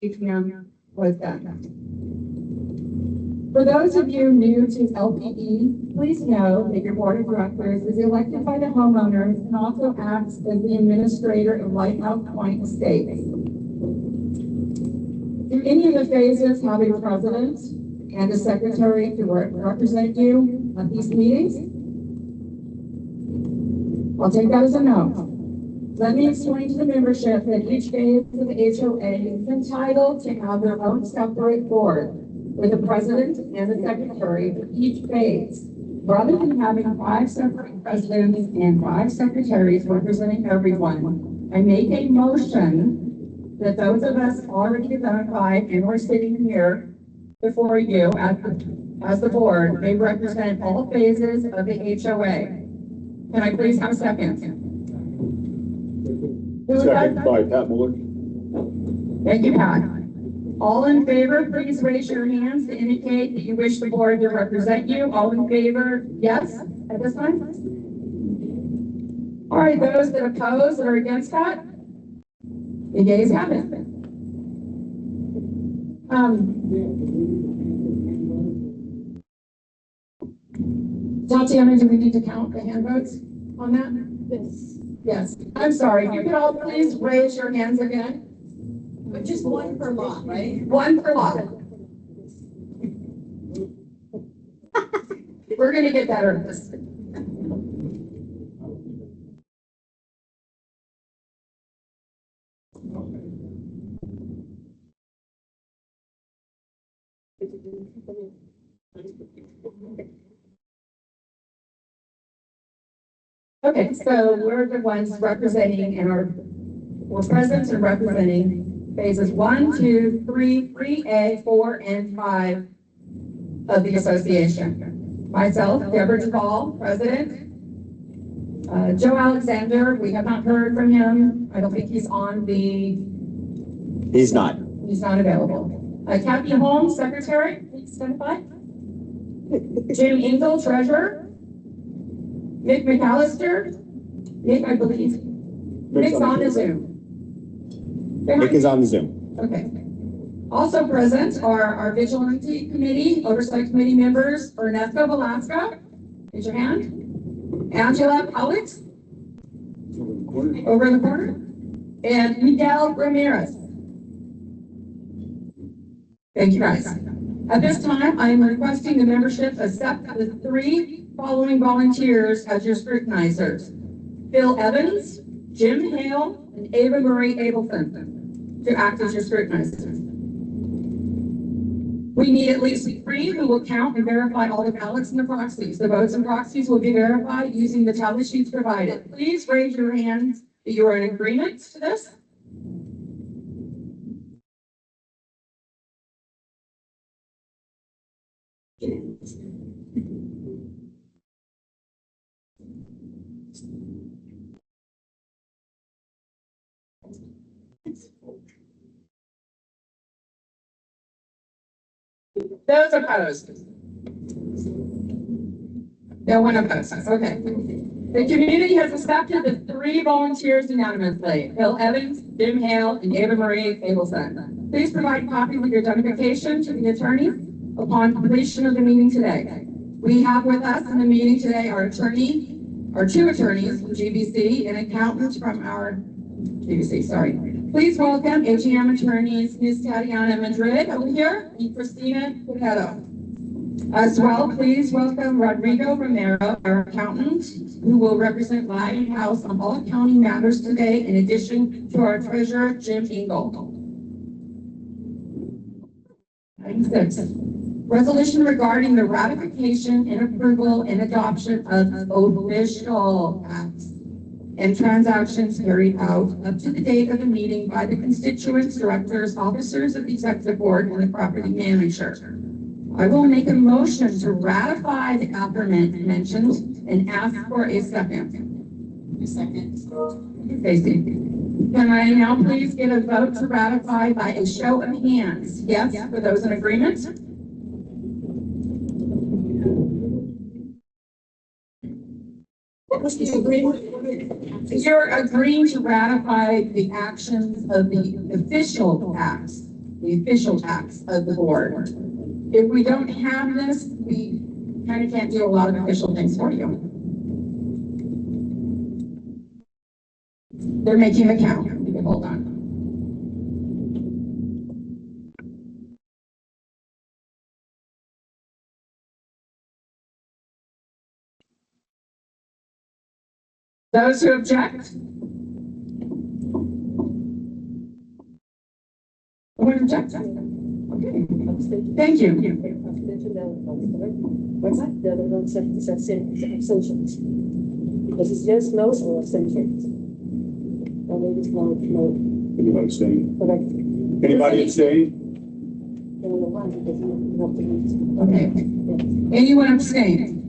AGM was done. For those of you new to LPE, please know that your board of directors is elected by the homeowners and also acts as the administrator of Lighthouse Point Estates. Do any of the phases have a president and a secretary to represent you at these meetings? I'll take that as a no. Let me explain to the membership that each phase of the HOA is entitled to have their own separate board with a president and a secretary for each phase, rather than having 5 separate presidents and 5 secretaries representing everyone. I make a motion that those of us already identified and we're sitting here before you as the board may represent all phases of the HOA. Can I please have a second? Second by Pat Muller. Thank you, Pat. All in favor, please raise your hands to indicate that you wish the board to represent you. All in favor, yes, at this time? All right, those that oppose or against that, the yeas have it. Tatiana, do we need to count the hand votes on that? Yes. Yes. I'm sorry. You can all please raise your hands again. But just one per lot, right? One per lot. We're going to get better at this. Okay, so we're the ones representing and we're present and representing phases 1, 2, 3, 3A, 4, and 5 of the association. Myself, Deborah Duvall, president. Joe Alexander, we have not heard from him. I don't think he's on the... He's not. He's not available. Kathy Holmes, secretary, please identify. Jim Engel, treasurer. Nick McAllister. Nick, I believe. Nick's on the Zoom. Nick is on the Zoom. Okay. Also present are our Vigilante Committee, Oversight Committee members, Ernesto Velasco. Raise your hand. Angela Powlett. Over in the corner. And Miguel Ramirez. Thank you, guys. At this time, I am requesting the membership accept the 3 following volunteers as your scrutinizers. Bill Evans, Jim Hale, and Ava Marie Abelson to act as your scrutinizers. We need at least 3 who will count and verify all the ballots and the proxies. The votes and proxies will be verified using the tally sheets provided. Please raise your hands that you are in agreement to this. Those opposed? No one opposes. Okay. The community has accepted the 3 volunteers unanimously. Bill Evans, Jim Hale, and Ava Marie Abelson. Please provide copies of your identification to the attorney upon completion of the meeting today. We have with us in the meeting today our 2 attorneys from GBC and accountants from our GBC, sorry. Please welcome AGM attorneys Ms. Tatiana Madrid over here and Christina Cueto. As well, please welcome Rodrigo Romero, our accountant, who will represent Lighthouse on all accounting matters today, in addition to our treasurer, Jim Engel. Item 6. Resolution regarding the ratification and approval and adoption of official acts and transactions carried out up to the date of the meeting by the constituents, directors, officers of the executive board, and the property manager. I will make a motion to ratify the aforementioned and ask for a second. A second. Stacy. Can I now please get a vote to ratify by a show of hands? Yes, for those in agreement? You're agreeing to ratify the actions of the official acts the official acts of the board. If we don't have this, we kind of can't do a lot of official things for you. They're making a count. You can hold on. Those who object? Anyone object? Okay. Thank you. What's that? The other one said abstentions. Because it's yes, no, or abstentions. Or maybe it's no. Anybody abstain? Correct. Anybody abstain? Okay. Anyone abstain?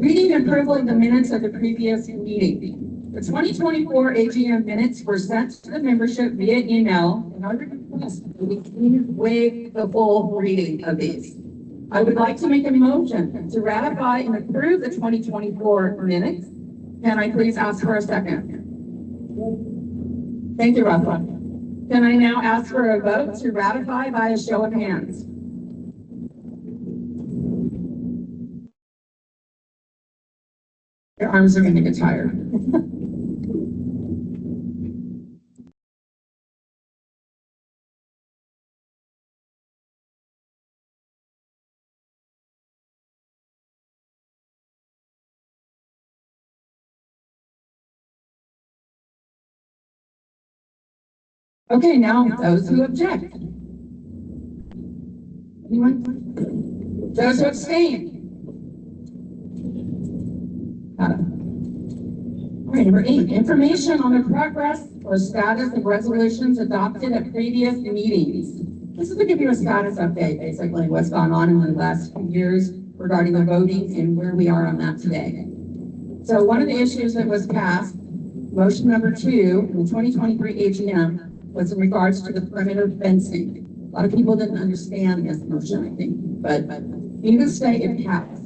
Reading and approval of the minutes of the previous meeting. The 2024 AGM minutes were sent to the membership via email, and I request that we please waive the full reading of these. I would like to make a motion to ratify and approve the 2024 minutes. Can I please ask for a second? Thank you, Rafa. Can I now ask for a vote to ratify by a show of hands? Your arms are going to get tired. Okay, now those who object. Anyone? Those who abstain. All right, number 8, information on the progress or status of resolutions adopted at previous meetings. This is to give you a status update, basically what's gone on in the last few years regarding the voting and where we are on that today. So one of the issues that was passed, motion number 2 in the 2023 AGM, was in regards to the perimeter fencing. A lot of people didn't understand this motion, I think, but needless to say, it passed.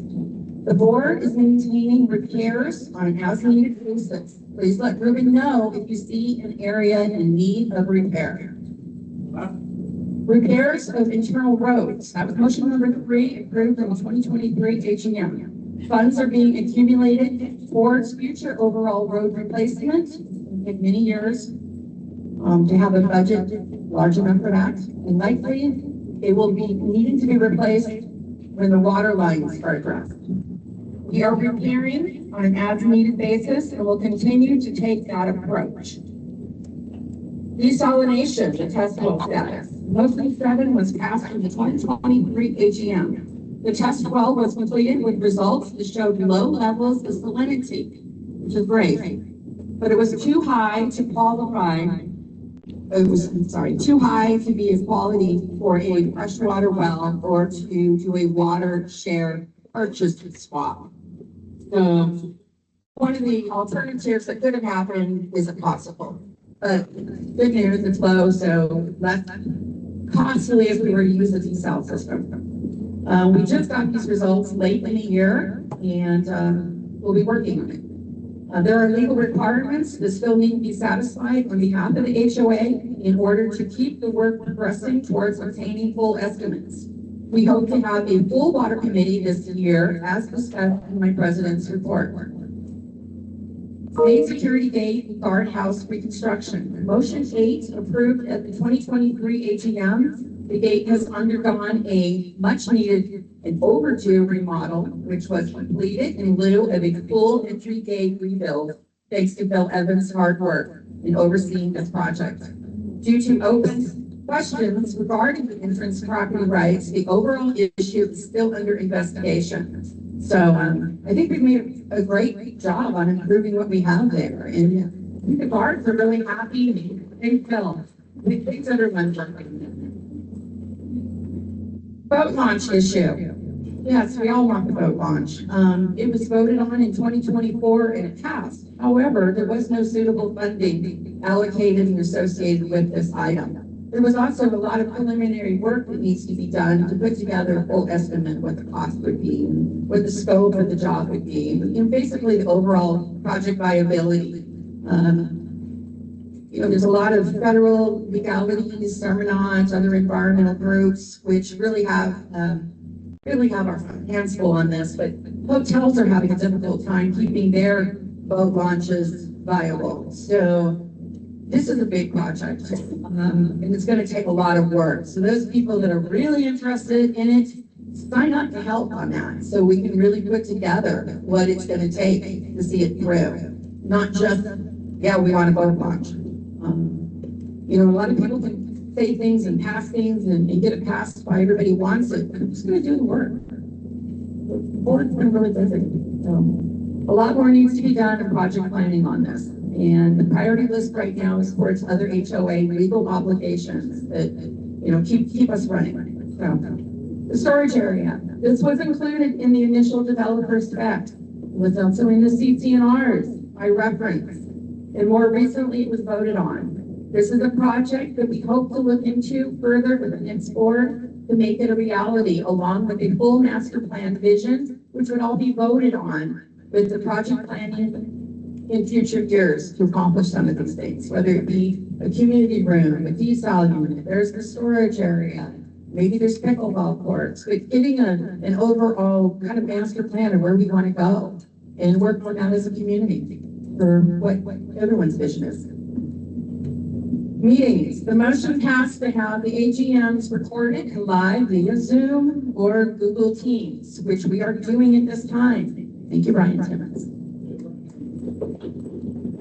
The board is maintaining repairs on an as-needed basis. Please let Ruben know if you see an area in need of repair. Repairs of internal roads. That was motion number 3, approved in the 2023 AGM. Funds are being accumulated towards future overall road replacement in many years to have a budget large enough for that. And likely, it will be needing to be replaced when the water lines are addressed. We are repairing on an as-needed basis and will continue to take that approach. Desalination, the test well status. Motion 7 was passed in the 2023 AGM. The test well was completed with results that showed low levels of salinity, which is great, but it was too high to qualify. Too high to be a quality for a freshwater well or to do a water share purchase swap. One of the alternatives that could have happened isn't possible. But good news, it's low, so less costly if we were to use the desal system. We just got these results late in the year, and we'll be working on it. There are legal requirements that still need to be satisfied on behalf of the HOA in order to keep the work progressing towards obtaining full estimates. We hope to have a full water committee this year, as discussed in my president's report. State security gate and guardhouse reconstruction. Motion 8 approved at the 2023 AGM. The gate has undergone a much needed and overdue remodel, which was completed in lieu of a full entry gate rebuild, thanks to Bill Evans' hard work in overseeing this project. Due to open questions regarding the entrance property rights, the overall issue is still under investigation. So I think we've made a great job on improving what we have there. And I think the guards are really happy. They feel. Thanks everyone for boat launch issue. Yes, we all want the boat launch. It was voted on in 2024 and it passed. However, there was no suitable funding allocated and associated with this item. There was also a lot of preliminary work that needs to be done to put together a full estimate what the cost would be, what the scope of the job would be, and basically the overall project viability. there's a lot of federal legalities, Sermonage, other environmental groups, which really have our hands full on this, but hotels are having a difficult time keeping their boat launches viable. So this is a big project, and it's going to take a lot of work. So those people that are really interested in it, sign up to help on that, so we can really put together what it's going to take to see it through. Not just, yeah, we want a boat launch. A lot of people can say things and pass things and get it passed by everybody who wants it, but who's going to do the work? The board's been really busy. So a lot more needs to be done in project planning on this. And the priority list right now is towards other HOA legal obligations that, keep us running. So the storage area. This was included in the initial developer spec. It was also in the CC&Rs by reference. And more recently, it was voted on. This is a project that we hope to look into further with the next board to make it a reality, along with a full master plan vision, which would all be voted on with the project planning in future years to accomplish some of these things, whether it be a community room, a desal unit, there's the storage area, maybe there's pickleball courts, but getting an overall kind of master plan of where we want to go and work on that as a community for what everyone's vision is. Meetings. The motion passed to have the AGMs recorded and live via Zoom or Google Teams, which we are doing at this time. Thank you, Brian Timmons.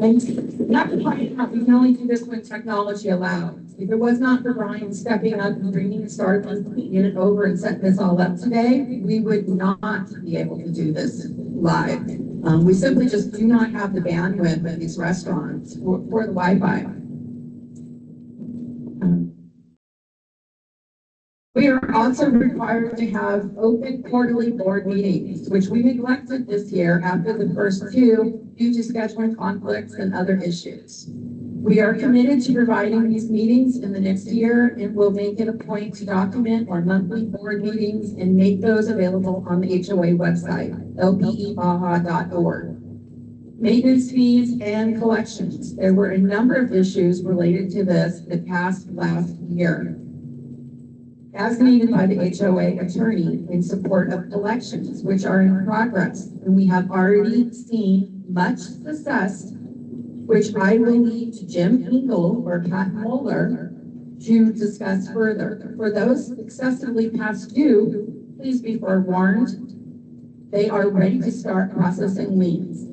And not to point out, we can only do this when technology allows. If it was not for Brian stepping up and bringing the start and bringing it over and setting this all up today, we would not be able to do this live. We simply just do not have the bandwidth at these restaurants for the Wi-Fi. We are also required to have open quarterly board meetings, which we neglected this year after the first two due to scheduling conflicts and other issues. We are committed to providing these meetings in the next year, and will make it a point to document our monthly board meetings and make those available on the HOA website, lpebaja.org. Maintenance fees and collections. There were a number of issues related to this that passed last year, as needed by the HOA attorney in support of collections, which are in progress. And we have already seen much success, which I will leave to Jim Engel or Pat Moeller to discuss further. For those excessively past due, please be forewarned, they are ready to start processing liens.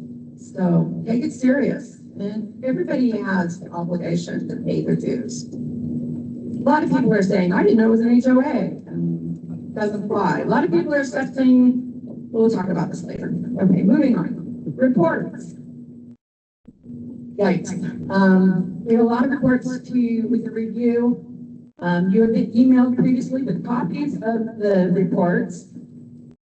So take it serious. And everybody has the obligation to pay their dues. A lot of people are saying, I didn't know it was an HOA. Doesn't fly. A lot of people are expecting, we'll talk about this later. Okay, moving on. Reports. Yikes. We have a lot of reports with the review. You have been emailed previously with copies of the reports.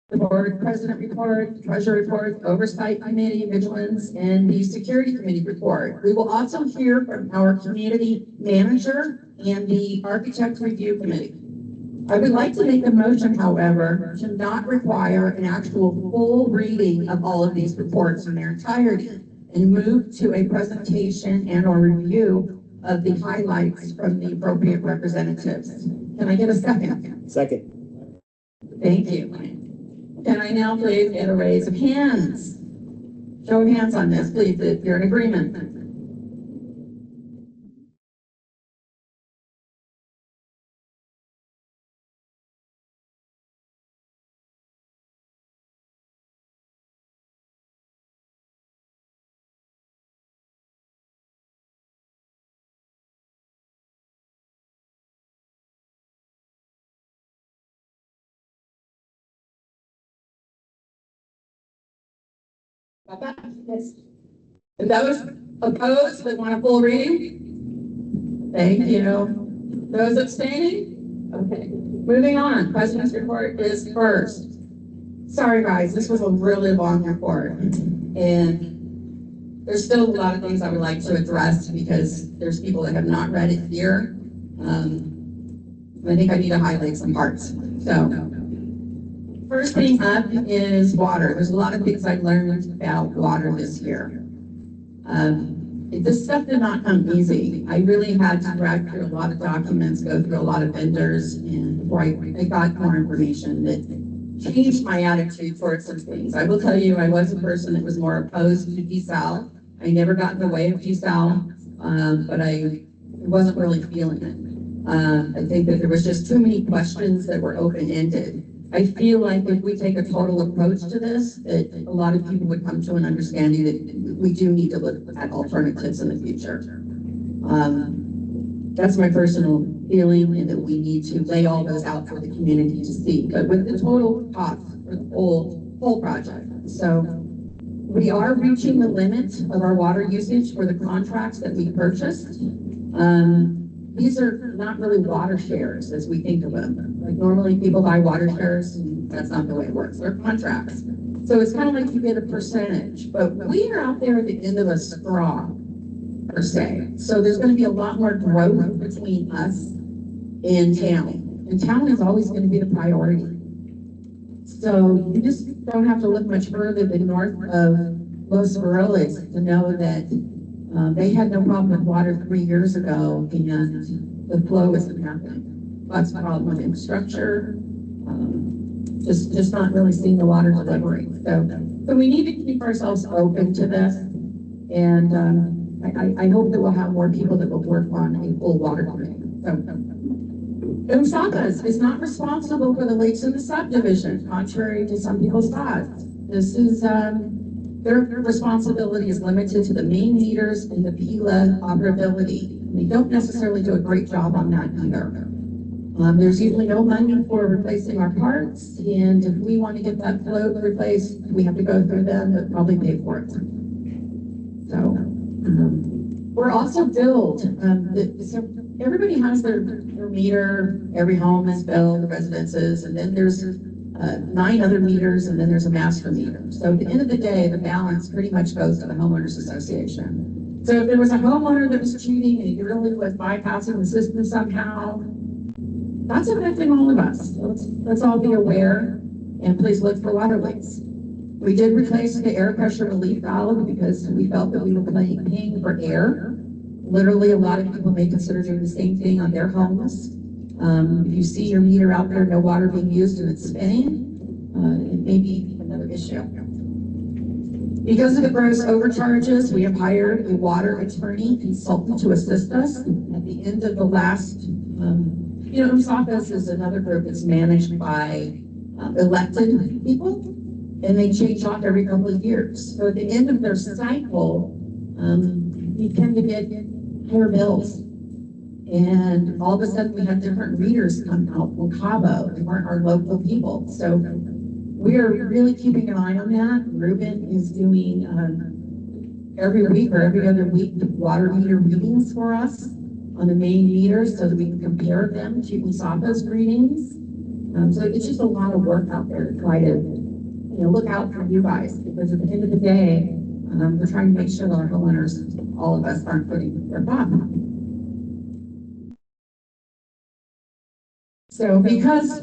The board president report, treasurer report, oversight committee, vigilance, and the security committee report. We will also hear from our community manager and the architect review committee. I would like to make a motion, however, to not require an actual full reading of all of these reports in their entirety, and move to a presentation and or review of the highlights from the appropriate representatives. Can I get a second? Second. Thank you. Can I now please get a raise of hands? Show of hands on this, please, if you're in agreement. Yes. And those opposed that want a full reading? Thank you. Those abstaining? Okay. Moving on. President's report is first. Sorry, guys, this was a really long report. And there's still a lot of things I would like to address because there's people that have not read it here. I think I need to highlight some parts. So, first thing up is water. There's a lot of things I learned about water this year. this stuff did not come easy. I really had to drag through a lot of documents, go through a lot of vendors, and before I got more information that changed my attitude towards some things. I will tell you, I was a person that was more opposed to desal. I never got in the way of desal, but I wasn't really feeling it. I think that there was just too many questions that were open-ended. I feel like if we take a total approach to this, that a lot of people would come to an understanding that we do need to look at alternatives in the future. That's my personal feeling, and that we need to lay all those out for the community to see. But with the total cost for the whole project, so we are reaching the limit of our water usage for the contracts that we purchased. These are not really water shares as we think of them. Like normally people buy water shares, and that's not the way it works. They're contracts. So it's kind of like you get a percentage, but we are out there at the end of a straw, per se. So there's going to be a lot more growth between us and town. And town is always going to be the priority. So you just don't have to look much further than north of Los Varela to know that they had no problem with water 3 years ago, and the flow isn't happening. Lots of problem with infrastructure, just not really seeing the water delivery. So we need to keep ourselves open to this, and I hope that we'll have more people that will work on a full water committee. So Usakas is not responsible for the leaks in the subdivision, contrary to some people's thoughts. This is their responsibility is limited to the main meters and the PILA operability. They don't necessarily do a great job on that either. There's usually no money for replacing our parts, and if we want to get that float replaced, we have to go through them to probably pay for it. So we're also billed. So everybody has their meter. Every home is billed, the residences, and then there's 9 other meters, and then there's a master meter. So at the end of the day, the balance pretty much goes to the Homeowners Association. So if there was a homeowner that was cheating and he really was bypassing the system somehow, that's affecting all of us. Let's all be aware, and please look for water leaks. We did replace the air pressure relief valve because we felt that we were paying for air. Literally, a lot of people may consider doing the same thing on their homes. If you see your meter out there, no water being used and it's spinning, it may be another issue. Because of the gross overcharges, we have hired a water attorney consultant to assist us. At the end of the last, USACAS is another group that's managed by elected people, and they change off every couple of years. So at the end of their cycle, we tend to get higher bills. And all of a sudden we have different readers come out from Cabo. They weren't our local people. So we are really keeping an eye on that. Ruben is doing every week or every other week water meter readings for us on the main meters so that we can compare them to USACA's readings. So it's just a lot of work out there to try to look out for you guys, because at the end of the day, we're trying to make sure that our homeowners, all of us, aren't putting their bottom. So because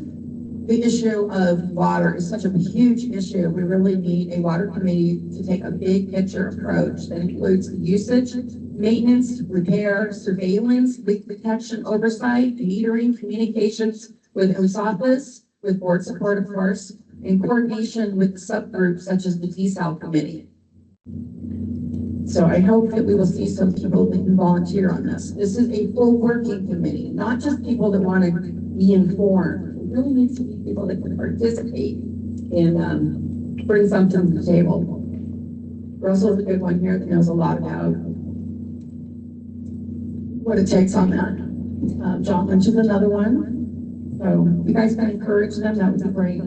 the issue of water is such a huge issue, we really need a water committee to take a big picture approach that includes the usage, maintenance, repair, surveillance, leak detection, oversight, metering, communications with USACAS, with board support, of course, in coordination with the subgroups such as the desal committee. So I hope that we will see some people that can volunteer on this. This is a full working committee, not just people that want to be informed. It really needs to be people that can participate and bring something to the table. Russell's a good one here that knows a lot about what it takes on that. John mentioned another one. So you guys can encourage them, that would be great.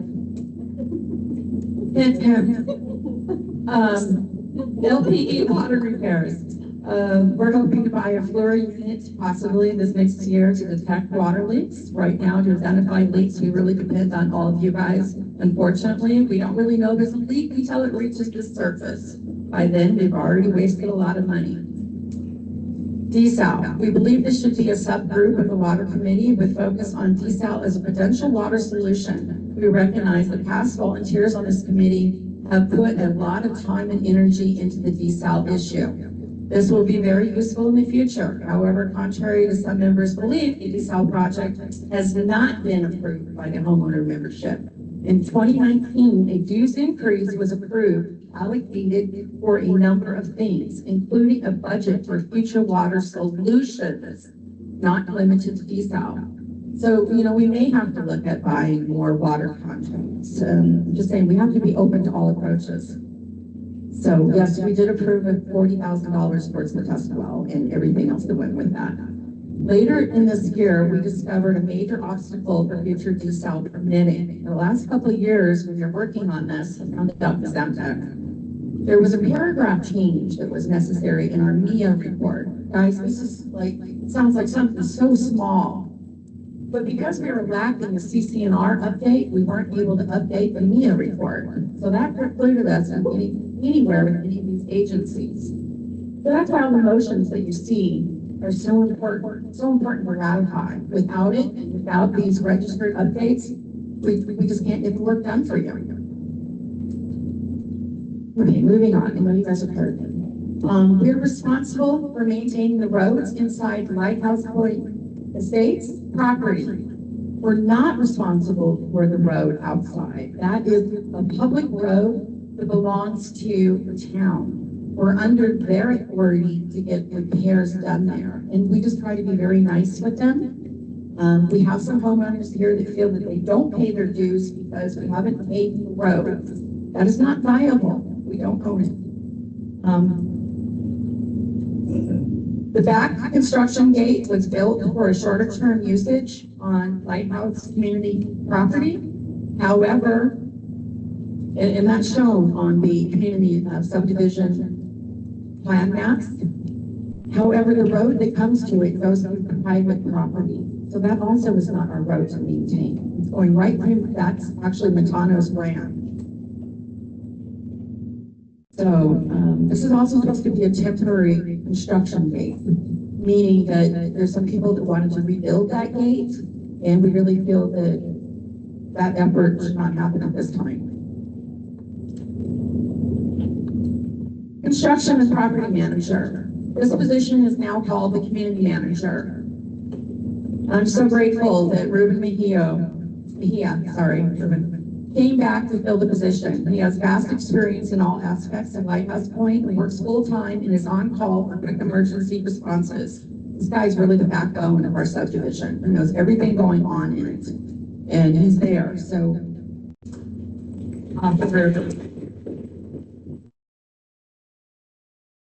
LPE water repairs. We're hoping to buy a Fleur unit possibly this next year to detect water leaks. Right now, to identify leaks, we really depend on all of you guys. Unfortunately, we don't really know there's a leak until it reaches the surface. By then, we've already wasted a lot of money. Desal. We believe this should be a subgroup of the water committee with focus on desal as a potential water solution. We recognize that past volunteers on this committee have put a lot of time and energy into the desal issue. This will be very useful in the future. However, contrary to some members' belief, the desal project has not been approved by the homeowner membership. In 2019, a dues increase was approved, allocated for a number of things, including a budget for future water solutions, not limited to desal. So, we may have to look at buying more water contracts. Just saying, we have to be open to all approaches. So, yes, we did approve of $40,000 towards the test well and everything else that went with that. Later in this year, we discovered a major obstacle for future desal permitting. In the last couple of years, when you're working on this, I found it out in there was a paragraph change that was necessary in our MIA report. Guys, this is sounds like something so small. But because we were lacking a CCNR update, we weren't able to update the MIA report. So that precluded us from getting anywhere with any of these agencies. So that's why all the motions that you see are so important to ratify. Without it, and without these registered updates, we just can't get the work done for you. Okay, moving on. I know you guys have heard. We're responsible for maintaining the roads inside Lighthouse Estates property. We're not responsible for the road outside. That is a public road that belongs to the town. We're under their authority to get repairs done there. And we just try to be very nice with them. We have some homeowners here that feel that they don't pay their dues because we haven't paid the road. That is not viable. We don't own it. The back construction gate was built for a shorter term usage on Lighthouse community property. However, and that's shown on the community subdivision plan maps. However, the road that comes to it goes through private property. So that also is not our road to maintain. It's going right through, that's actually Matano's brand. So this is also supposed to be a temporary construction gate, meaning that there's some people that wanted to rebuild that gate, and we really feel that that effort should not happen at this time. Construction and property manager. This position is now called the community manager. I'm so grateful that Ruben Mejia, came back to fill the position. He has vast experience in all aspects of Lighthouse Point, and works full-time and is on call for quick emergency responses. This guy's really the backbone of our subdivision. He knows everything going on in it, and he's there. So,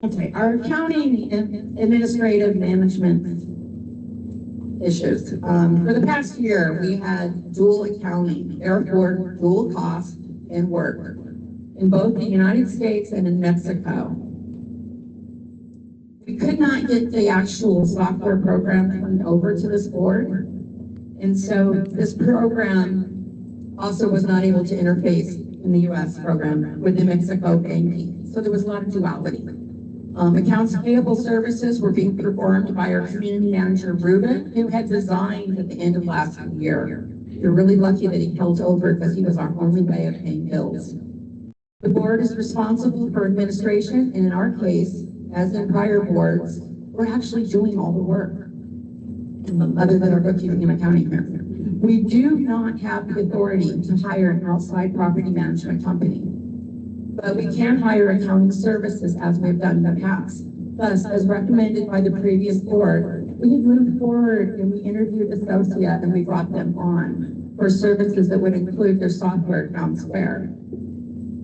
okay, our accounting and administrative management issues. For the past year, we had dual accounting, therefore dual cost and work in both the United States and in Mexico. We could not get the actual software program turned over to this board. And so this program also was not able to interface in the US program with the Mexico banking. So there was a lot of duality. Accounts payable services were being performed by our community manager, Ruben, who had resigned at the end of last year. We're really lucky that he held over because he was our only way of paying bills. The board is responsible for administration, and in our case, as in prior boards, we're actually doing all the work, other than our bookkeeping and accounting here. We do not have the authority to hire an outside property management company, but we can hire accounting services as we've done in the past. Thus, as recommended by the previous board, we have moved forward and we interviewed Associate and we brought them on for services that would include their software, Square,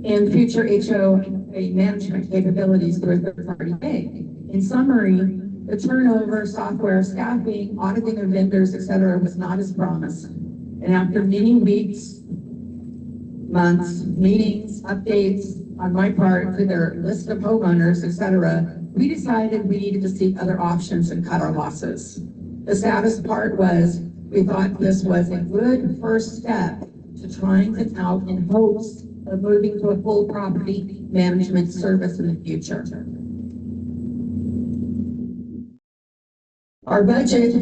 and future HOA management capabilities through a third-party bank. In summary, the turnover, software, staffing, auditing of vendors, etc., was not as promised. And after many weeks, months, meetings, updates on my part to their list of homeowners, etc., we decided we needed to seek other options and cut our losses. The saddest part was we thought this was a good first step to trying it out in hopes of moving to a full property management service in the future. Our budget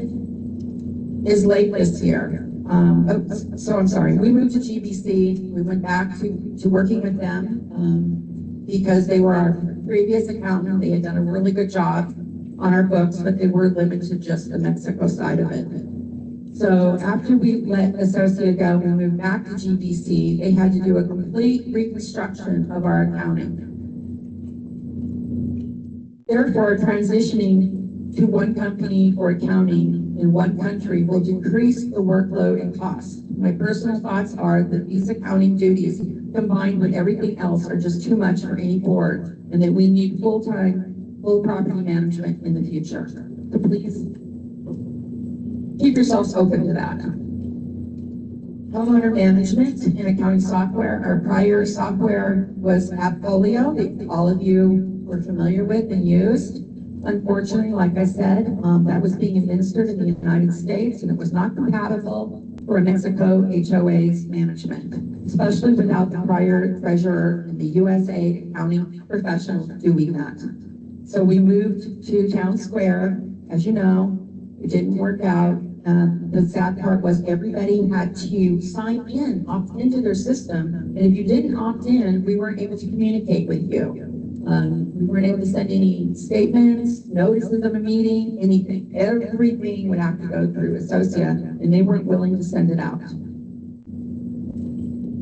is late this year. We moved to GBC. We went back to working with them because they were our previous accountant. They had done a really good job on our books, but they were limited to just the Mexico side of it. So after we let Associate go, we moved back to GBC. They had to do a complete reconstruction of our accounting. Therefore, transitioning to one company for accounting in one country will decrease the workload and costs. My personal thoughts are that these accounting duties combined with everything else are just too much for any board, and that we need full-time, full property management in the future. So please keep yourselves open to that. Homeowner management and accounting software. Our prior software was Appfolio, that all of you were familiar with and used. Unfortunately, like I said, that was being administered in the United States, and it was not compatible for Mexico HOA's management, especially without the prior treasurer in the USA accounting professional doing that. So we moved to Town Square. As you know, it didn't work out. The sad part was everybody had to sign in, opt into their system, and if you didn't opt in, we weren't able to communicate with you. We weren't able to send any statements, notices of a meeting, anything. Everything would have to go through Associa, and they weren't willing to send it out.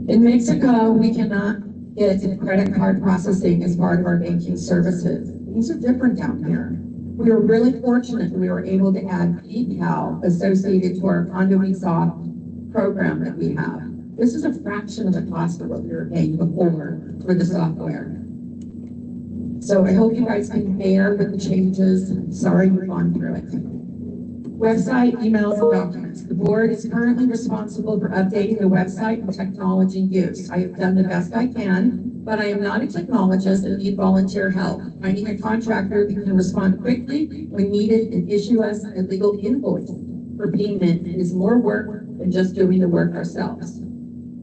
In Mexico, we cannot get credit card processing as part of our banking services. Things are different down here. We were really fortunate that we were able to add PayPal associated to our CondoMeSoft program that we have. This is a fraction of the cost of what we were paying before for the software. So I hope you guys can bear with the changes. Sorry we've gone through it. Website, emails, and documents. The board is currently responsible for updating the website and technology use. I have done the best I can, but I am not a technologist and need volunteer help. Finding a contractor who can respond quickly when needed and issue us a legal invoice for payment is more work than just doing the work ourselves.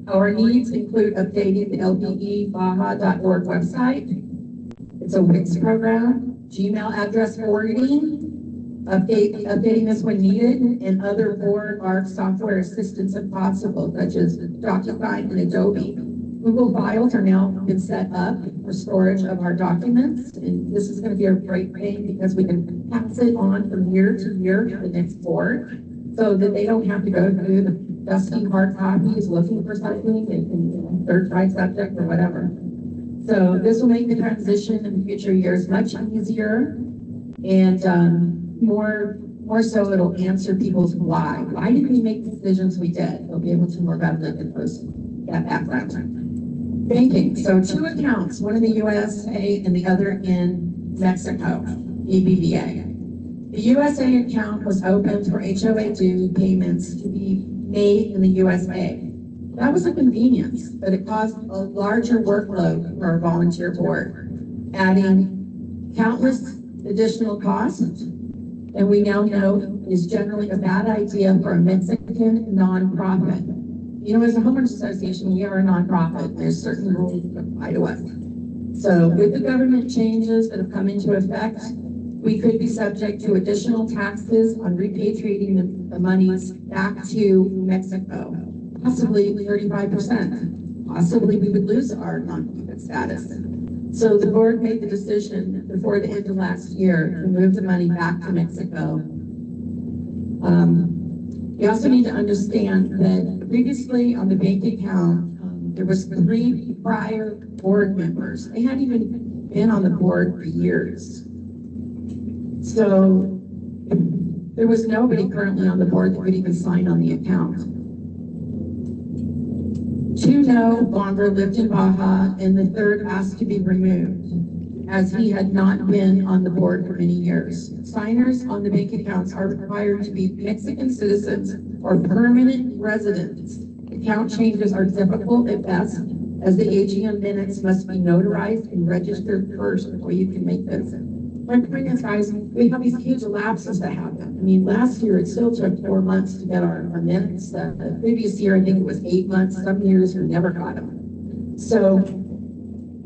Our needs include updating the LPE Baja.org website. It's a Wix program, Gmail address forwarding, updating this when needed, and other board ARC software assistance if possible, such as DocuSign and Adobe. Google Files are now been set up for storage of our documents, and this is going to be a great thing because we can pass it on from year to year to the next board, so that they don't have to go through the dusty hard copies looking for something and search by subject or whatever. So this will make the transition in future years much easier, and more so it'll answer people's why. Why did we make the decisions we did? They'll be able to more readily get that background. Banking, so two accounts, one in the USA and the other in Mexico, BBVA. The USA account was opened for HOA due payments to be made in the USA. That was a convenience, but it caused a larger workload for our volunteer board, adding countless additional costs, and we now know is generally a bad idea for a Mexican nonprofit. You know, as a homeowners association, we are a nonprofit. There's certain rules that apply to us. So with the government changes that have come into effect, we could be subject to additional taxes on repatriating the monies back to Mexico, possibly 35%. Possibly we would lose our nonprofit status. So the board made the decision before the end of last year to move the money back to Mexico. You also need to understand that previously on the bank account, there was 3 prior board members. They hadn't even been on the board for years. So there was nobody currently on the board that could even sign on the account. 2 no longer lived in Baja, and the 3rd asked to be removed, as he had not been on the board for many years. Signers on the bank accounts are required to be Mexican citizens or permanent residents. Account changes are difficult at best, as the AGM minutes must be notarized and registered first before you can make this. My point is, guys, we have these huge lapses that happen. I mean, last year it still took 4 months to get our minutes. The previous year, I think it was 8 months. Some years we never got them. So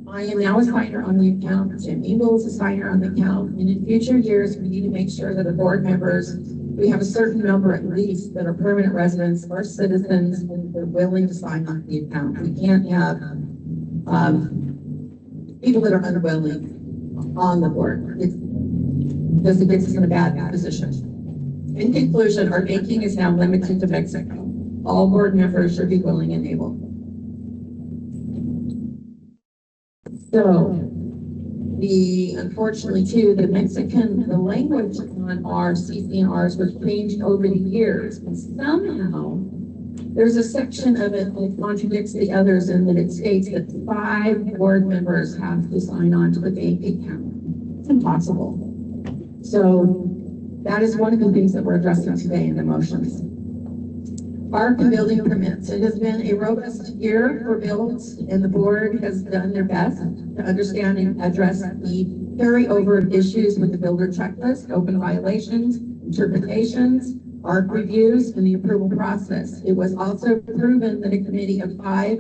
I am now a signer on the account. Jim Eagle is a signer on the account. And in future years, we need to make sure that the board members, we have a certain number at least that are permanent residents or citizens and they're willing to sign on the account. We can't have people that are unwilling. on the board. Because it gets us in a bad position. In conclusion, our banking is now limited to Mexico. All board members should be willing and able. So, unfortunately too, the language on our CCNRs was changed over the years. And somehow, there's a section of it that contradicts the others in that it states that 5 board members have to sign on to the bank account. It's impossible. So that is one of the things that we're addressing today in the motions. Park and building permits. It has been a robust year for builds, and the board has done their best to understand and address the carryover of issues with the builder checklist, open violations, interpretations, ARC reviews, and the approval process. It was also proven that a committee of 5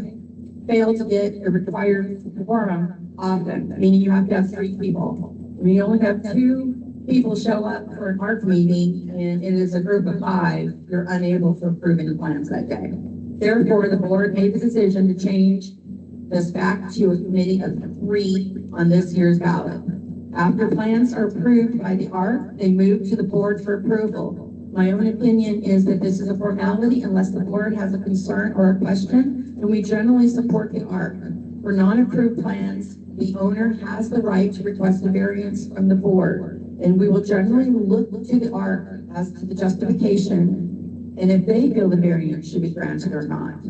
failed to get a required quorum often, meaning you have to have 3 people. We only have 2 people show up for an ARC meeting, and it is a group of 5, you're unable to approve any plans that day. Therefore, the board made the decision to change this back to a committee of 3 on this year's ballot. After plans are approved by the ARC, they move to the board for approval. My own opinion is that this is a formality unless the board has a concern or a question, and we generally support the ARC. For non-approved plans, the owner has the right to request a variance from the board, and we will generally look to the ARC as to the justification and if they feel the variance should be granted or not.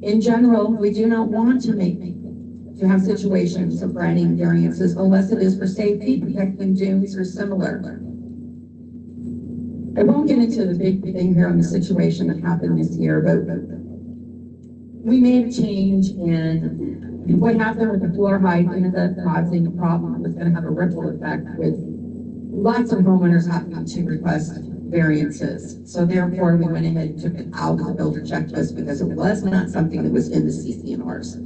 In general, we do not want to have situations of granting variances unless it is for safety, protecting dunes, or similar. I won't get into the big thing here on the situation that happened this year, but we made a change, and what happened with the floor height ended up causing a problem. It was going to have a ripple effect with lots of homeowners having to request variances. So therefore, we went ahead and took it out of the builder checklist because it was not something that was in the CCNRs.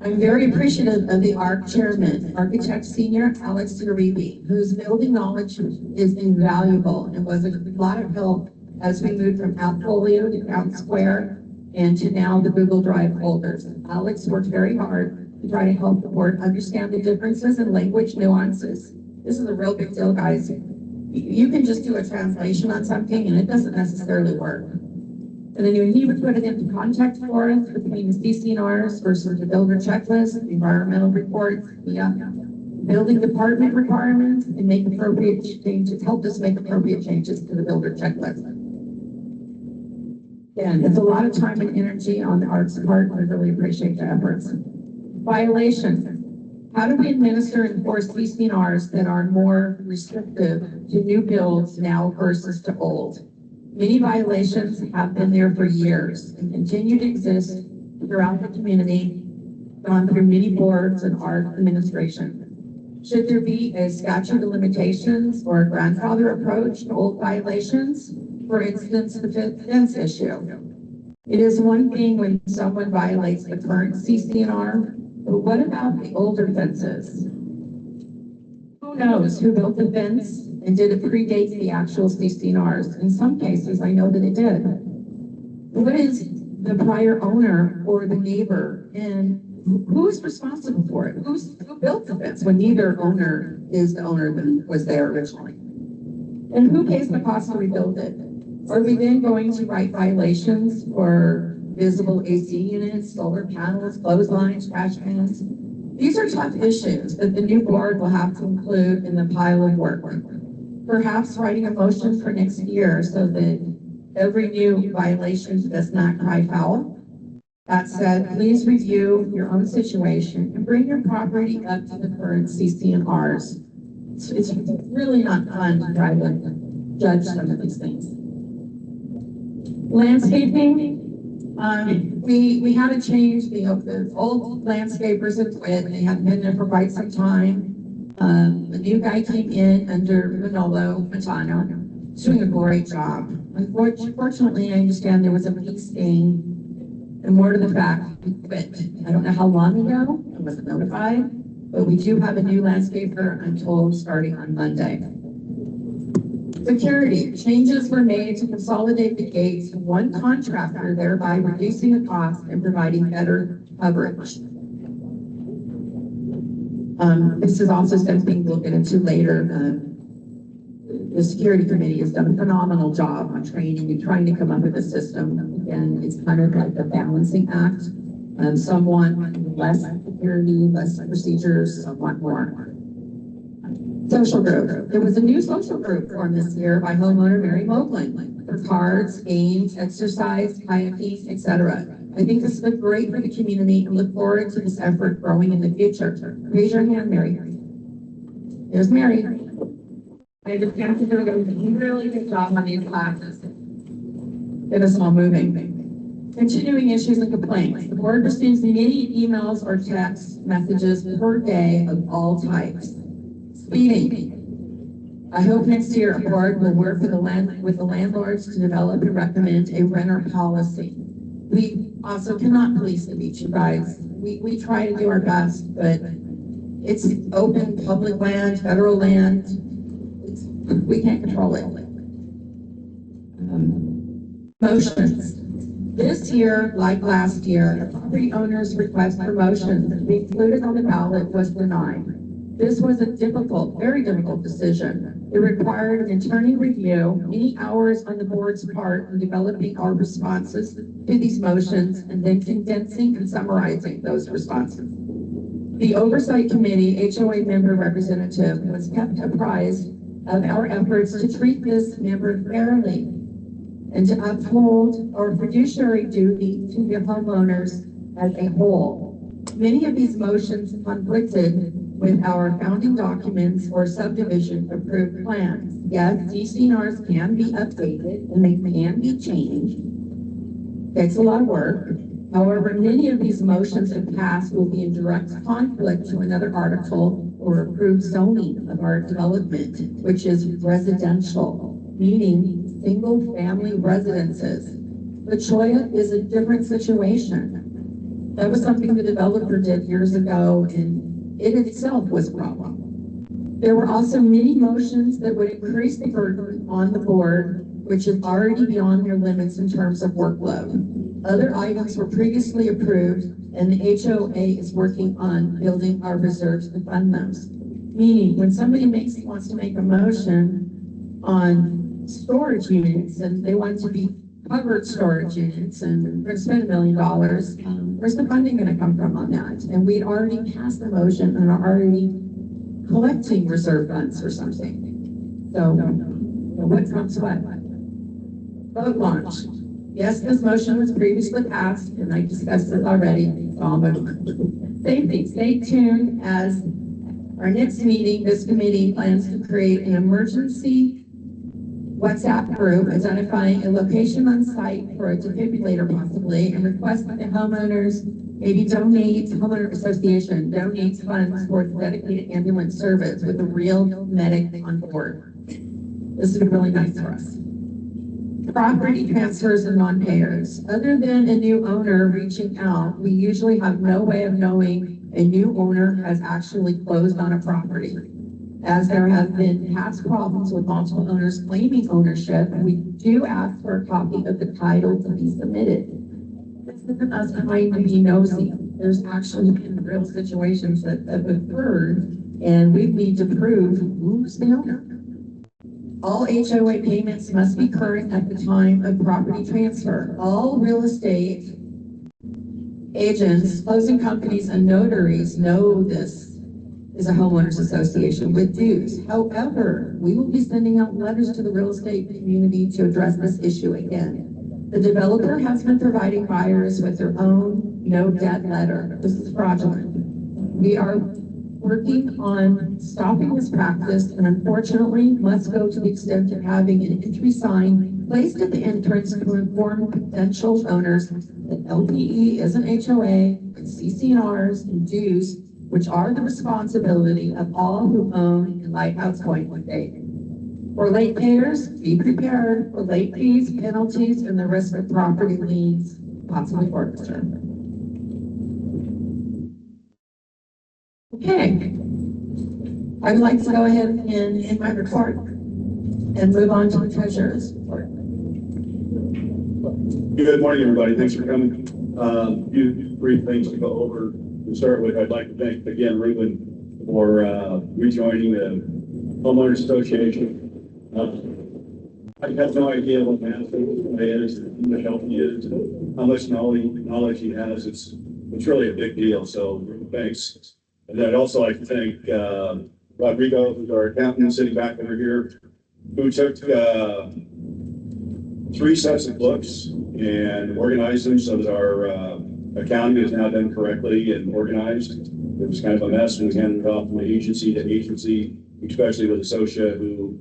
I'm very appreciative of the ARC chairman, Architect Senior Alex Uribe, whose building knowledge is invaluable and was a lot of help as we moved from Outfolio to Town Square and to now the Google Drive folders. Alex worked very hard to try to help the board understand the differences in language nuances. This is a real big deal, guys. You can just do a translation on something and it doesn't necessarily work. And then he would put it into context for us between the CCNRs versus the builder checklist, the environmental reports, the building department requirements, and make appropriate changes, help us make appropriate changes to the builder checklist. Again, it's a lot of time and energy on the ARC's part, and I really appreciate the efforts. Violations. How do we administer and enforce CCNRs that are more restrictive to new builds now versus to old? Many violations have been there for years and continue to exist throughout the community, gone through many boards and ARC administration. Should there be a statute of limitations or a grandfather approach to old violations? For instance, the fence issue. It is one thing when someone violates the current CCNR, but what about the older fences? Who knows who built the fence and did it predate the actual CCNRs? In some cases, I know that it did. What is the prior owner or the neighbor, and who's responsible for it? Who built the fence when neither owner is the owner that was there originally? And who pays the cost to rebuild it? Are we then going to write violations for visible AC units, solar panels, clotheslines, trash cans? These are tough issues that the new board will have to include in the pile of work. Perhaps writing a motion for next year so that every new violation does not cry foul. That said, please review your own situation and bring your property up to the current CCNRs. It's really not fun to try to judge some of these things. Landscaping. We had to change the old landscapers had quit. They hadn't been there for quite some time. The new guy came in under Manolo Matano, doing a great job. Unfortunately, I understand there was a bee sting, and more to the fact, he quit. I don't know how long ago, I wasn't notified, but we do have a new landscaper, I'm told, starting on Monday. Security. Changes were made to consolidate the gates to one contractor, thereby reducing the cost and providing better coverage. This is also something we'll get into later. The security committee has done a phenomenal job on training and trying to come up with a system. Again, it's kind of like a balancing act. Some want less security, less procedures, some want more. Social group. There was a new social group formed this year by homeowner Mary Moglen for cards, games, exercise, kayaking, etc. I think this looked great for the community and look forward to this effort growing in the future. Raise your hand, Mary. There's Mary. I just can't do a really good job on these classes. Get us all moving. Continuing issues and complaints. The board receives many emails or text messages per day of all types. Speeding. I hope next year our board will work with the landlords to develop and recommend a renter policy. We also cannot police the beach, you guys. We try to do our best, but it's open public land, federal land. We can't control it. Motions. This year, like last year, the property owner's request for motions to be included on the ballot was denied. This was a difficult, very difficult decision. It required an attorney review, many hours on the board's part in developing our responses to these motions, and then condensing and summarizing those responses. The Oversight Committee HOA member representative was kept apprised of our efforts to treat this member fairly and to uphold our fiduciary duty to the homeowners as a whole. Many of these motions conflicted with our founding documents or subdivision approved plans. Yes, DCNRs can be updated and they can be changed. Takes a lot of work. However, many of these motions, if passed, will be in direct conflict to another article or approved zoning of our development, which is residential, meaning single-family residences. But Choya is a different situation. That was something the developer did years ago, and it itself was a problem. There were also many motions that would increase the burden on the board, which is already beyond their limits in terms of workload. Other items were previously approved, and the HOA is working on building our reserves to fund those. Meaning, when somebody wants to make a motion on storage units, and they want to be covered storage units, and we're going to spend $1 million, where's the funding going to come from on that? And we'd already passed the motion and are already collecting reserve funds or something. So what comes what? Vote launch. Yes, this motion was previously passed, and I discussed it already. Safety. Stay tuned as our next meeting, this committee plans to create an emergency WhatsApp group identifying a location on site for a defibrillator possibly, and request that the homeowners maybe homeowner association donates funds for dedicated ambulance service with a real medic on board. This would be really nice for us. Property transfers and non-payers. Other than a new owner reaching out, we usually have no way of knowing a new owner has actually closed on a property. As there have been past problems with multiple owners claiming ownership, we do ask for a copy of the title to be submitted. This isn't us trying to be nosy. There's actually been real situations that have occurred, and we need to prove who's the owner. All HOA payments must be current at the time of property transfer. All real estate agents, closing companies, and notaries know this is a homeowners association with dues. However, we will be sending out letters to the real estate community to address this issue again. The developer has been providing buyers with their own no debt letter. This is fraudulent. We are working on stopping this practice, and unfortunately must go to the extent of having an entry sign placed at the entrance to inform potential owners that LPE is an HOA, and CC&Rs and dues, which are the responsibility of all who own in Lighthouse going one day. For late payers, be prepared for late fees, penalties, and the risk of property liens, possibly forfeiture. Okay, I'd like to go ahead and end my report and move on to the treasurer's report. Good morning, everybody. Thanks for coming. Few brief things to go over. To start with, I'd like to thank again Ruben for rejoining the Homeowners Association. I have no idea what management is, what help he is, how much knowledge he has. It's really a big deal. So thanks. And then I'd also like to thank Rodrigo, who's our accountant sitting back over here, who took 3 sets of books and organized them so that our accounting is now done correctly and organized. It was kind of a mess when we handed it off from agency to agency, especially with Associa, who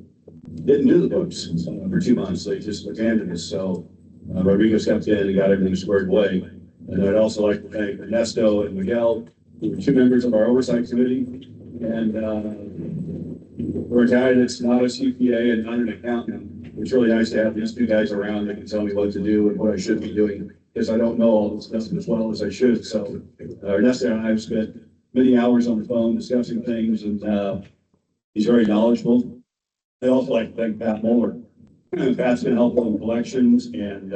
didn't do the books for 2 months. They just abandoned us. So Rodrigo stepped in and got everything squared away. And I'd also like to thank Ernesto and Miguel, who were 2 members of our oversight committee. And for a guy that's not a CPA and not an accountant, it's really nice to have these 2 guys around that can tell me what to do and what I should be doing, because I don't know all this stuff as well as I should. So Ernesto and I have spent many hours on the phone discussing things, and he's very knowledgeable. I'd also like to thank Pat Mueller. Pat's been helpful in collections, and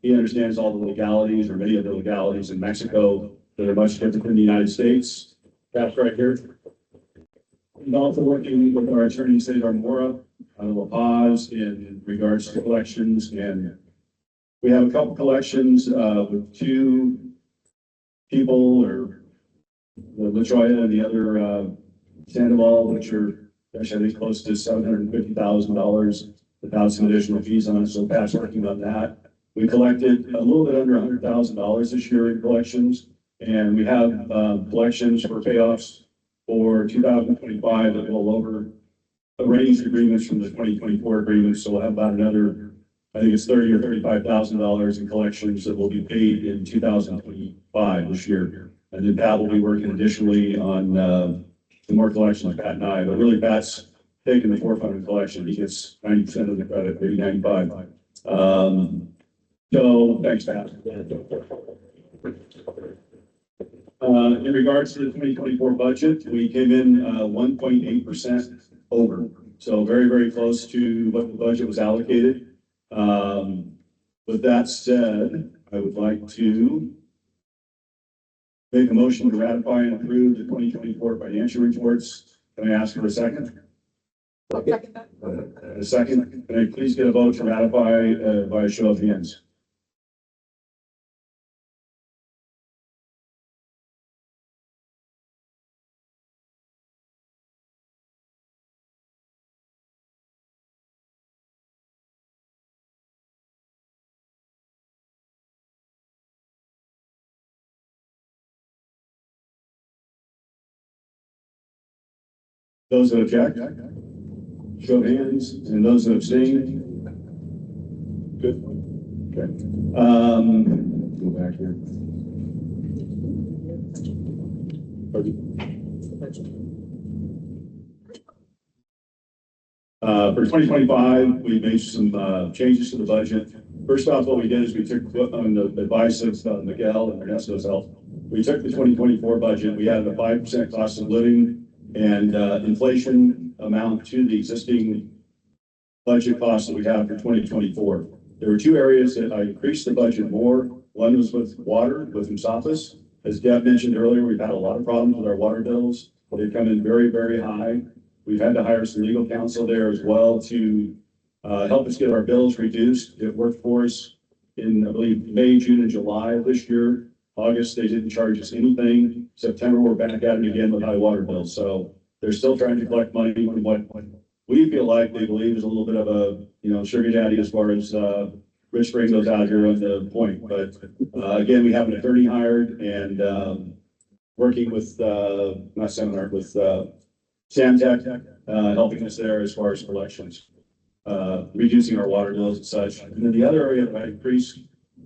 he understands all the legalities, or many of the legalities in Mexico that are much different than the United States. Pat's right here. He's also working with our attorney, Cesar Mora, on La Paz in regards to collections, and we have a couple collections with 2 people, or the La Choya and the other Sandoval, which are actually I think close to $750,000 without some additional fees on it. So Pat's working on that. We collected a little bit under $100,000 this year in collections, and we have collections for payoffs for 2025 that will over arranged agreements from the 2024 agreements. So we'll have about another, I think it's $30,000 or $35,000 in collections that will be paid in 2025 this year. And then Pat will be working additionally on some more collections, Pat and I, but really Pat's taking the forefront of the collection. He gets 90% of the credit, maybe 95. So thanks, Pat. In regards to the 2024 budget, we came in 1.8% over. So very, very close to what the budget was allocated. With that said, I would like to make a motion to ratify and approve the 2024 financial reports. Can I ask for a second? I'll second that. A second. Can I please get a vote to ratify by a show of hands? Those that object? Show of hands, and those that abstain? Good. Okay. Go back here. For 2025, we made some changes to the budget. First off, what we did is we took, on the advice of Miguel and Ernesto's help, we took the 2024 budget. We added a 5% cost of living and inflation amount to the existing budget costs that we have for 2024. There were 2 areas that I increased the budget more. One was with water, with Musafas. As Deb mentioned earlier, we've had a lot of problems with our water bills. They've come in very, very high. We've had to hire some legal counsel there as well to help us get our bills reduced. It worked for us in, I believe, May, June, and July of this year. August, they didn't charge us anything. September, we're back at it again with high water bills. So they're still trying to collect money from what we feel like they believe is a little bit of a, sugar daddy as far as Rich Spring goes out here on the point. But again, we have an attorney hired and working with, not Seminar, with Samtech, helping us there as far as collections, reducing our water bills and such. And then the other area that I increased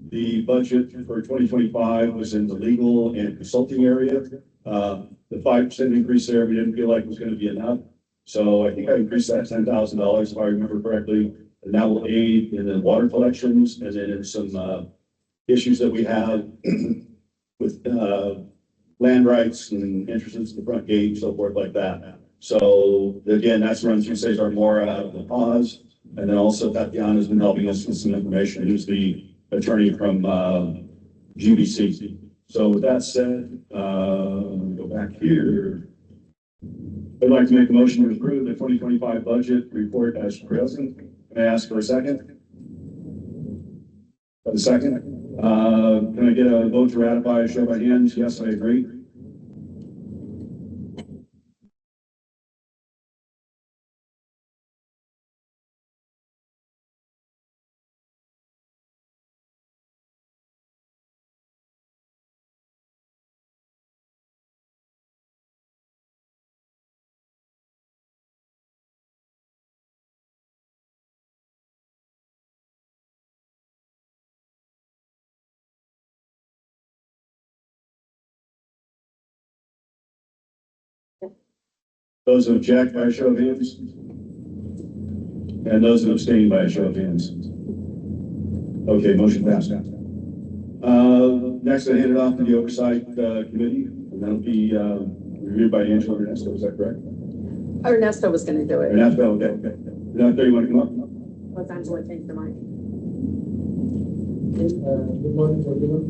the budget for 2025 was in the legal and consulting area. The 5% increase there, we didn't feel like was going to be enough. So I think I increased that $10,000 if I remember correctly. And that will aid in the water collections and then in some issues that we have with land rights and entrances to the front gate, so forth like that. So again, that's run through Cesar Mora out of La Paz. And then also Tatiana's been helping us with some information, who's the attorney from GBC. So with that said, go back here. I'd like to make a motion to approve the 2025 budget report as present. Can I ask for a second? A second. Can I get a vote to ratify? Show by hands. Yes, I agree. Those who object by a show of hands? And those who abstain by a show of hands? Okay, motion passed. Next, I hand it off to the Oversight Committee, and that'll be reviewed by Angela Ernesto, is that correct? Ernesto was gonna do it. Ernesto, okay. Ernesto, you want to come up? Let's Angela take the mic. Good morning, everyone.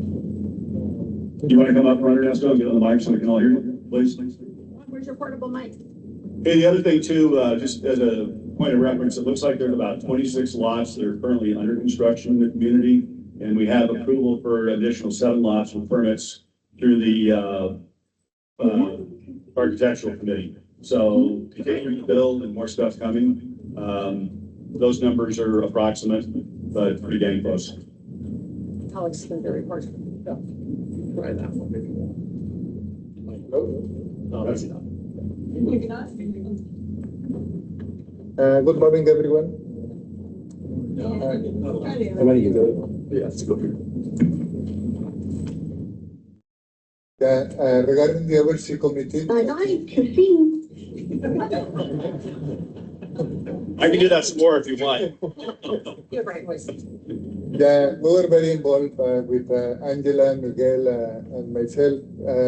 You want to come up, Ernesto, and get on the mic so we can all hear you, please? Where's your portable mic? Hey, the other thing too, just as a point of reference, it looks like there's about 26 lots that are currently under construction in the community. And we have approval for an additional 7 lots with permits through the architectural committee. So continuing to build and more stuff coming. Those numbers are approximate, but pretty dang close. Alex can do the report. Try that one, maybe. No, that's enough. Good morning, everyone. Yes, go here. Regarding the Oversea Committee, I can do that some more if you want. You have right voice. we were very involved with Angela, Miguel, and myself,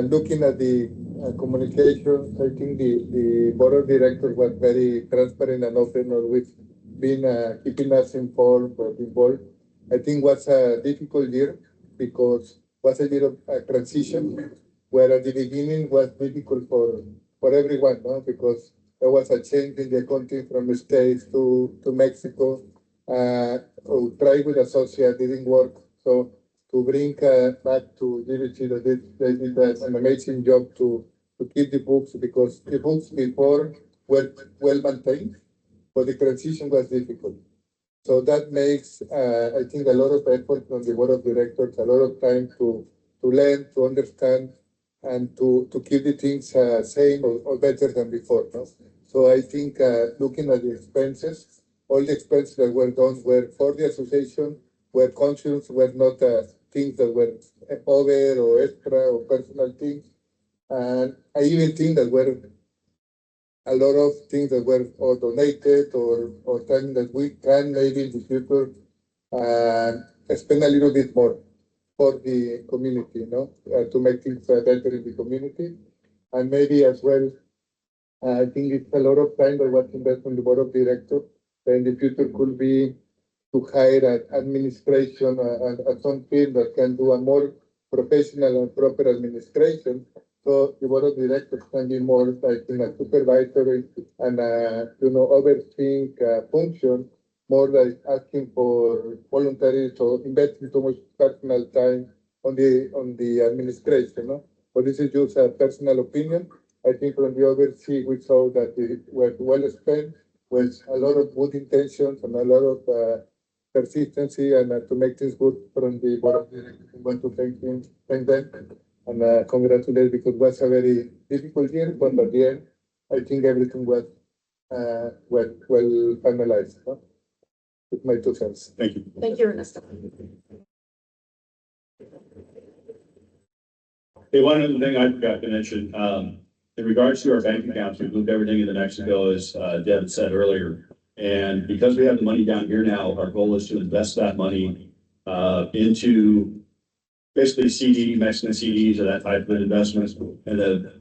looking at the communications. I think the board of directors was very transparent and open, always been keeping us informed or involved. I think was a difficult year because was a year of transition, where at the beginning was difficult for everyone, no? Because there was a change in the accounting from the States to Mexico. To try with associate didn't work. So to bring back to GBC, that they did an amazing job to keep the books, because the books before were well maintained, but the transition was difficult. So that makes, I think, a lot of effort from the board of directors, a lot of time to learn, to understand, and to keep the things same or better than before. No? So I think looking at the expenses, all the expenses that were done were for the association, were conscious, were not things that were over or extra or personal things. And I even think that were a lot of things that were or donated or time that we can maybe in the future spend a little bit more for the community, you know, to make things better in the community. And maybe as well, I think it's a lot of time that was invested in the board of directors. In the future could be to hire an administration at some field that can do a more professional and proper administration. So the board of directors can be more like in a supervisory and overseeing function, more like asking for voluntary, so investing too much personal time on the administration. No? But this is just a personal opinion. I think from the oversee we saw that it was well spent, with a lot of good intentions and a lot of persistency, and to make things good from the board of directors. I want to thank them and congratulate, because it was a very difficult year, but at the end, I think everything was well finalized. Huh? With my 2 cents. Thank you. Thank you, Ernesto. Hey, one other thing I forgot to mention, in regards to our bank accounts, we've moved everything into Mexico, as Deb said earlier. And because we have the money down here now, our goal is to invest that money into basically Mexican CDs or that type of investments. And the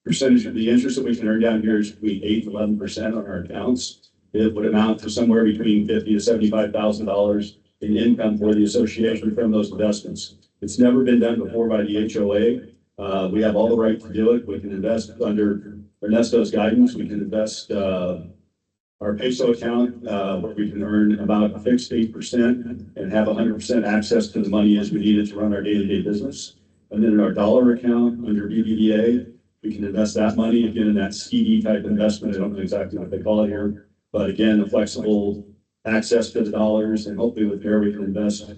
percentage of the interest that we can earn down here is between 8 and 11% on our accounts. It would amount to somewhere between $50,000 to $75,000 in income for the association from those investments. It's never been done before by the HOA. We have all the right to do it. We can invest under Ernesto's guidance, we can invest, our peso account, where we can earn about a fixed 8% and have 100% access to the money as we need it to run our day-to-day business. And then in our dollar account under BBVA, we can invest that money again in that CD type investment. I don't know exactly what they call it here, but again, a flexible access to the dollars, and hopefully with there we can invest.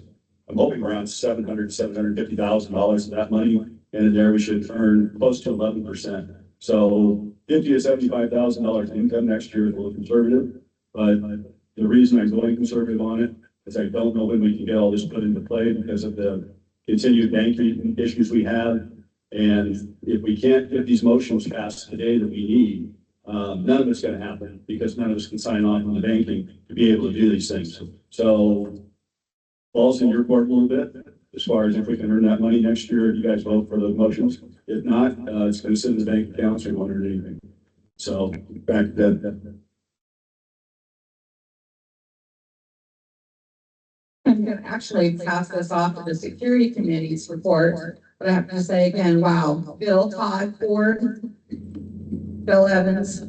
I'm hoping around $750,000 of that money, and in there we should earn close to 11%. So $50,000 to $75,000 income next year is a little conservative, but the reason I'm going conservative on it is I don't know when we can get all this put into play because of the continued banking issues we have. And if we can't get these motions passed today that we need, none of it's going to happen because none of us can sign off on the banking to be able to do these things. So falls in your court a little bit as far as if we can earn that money next year, if you guys vote for the motions. If not, it's going to sit in the bank accounts, so we won't earn anything. So back to that. I'm going to actually pass this off to the security committee's report, but I have to say again, wow, Bill, Todd, Ford, Bill Evans,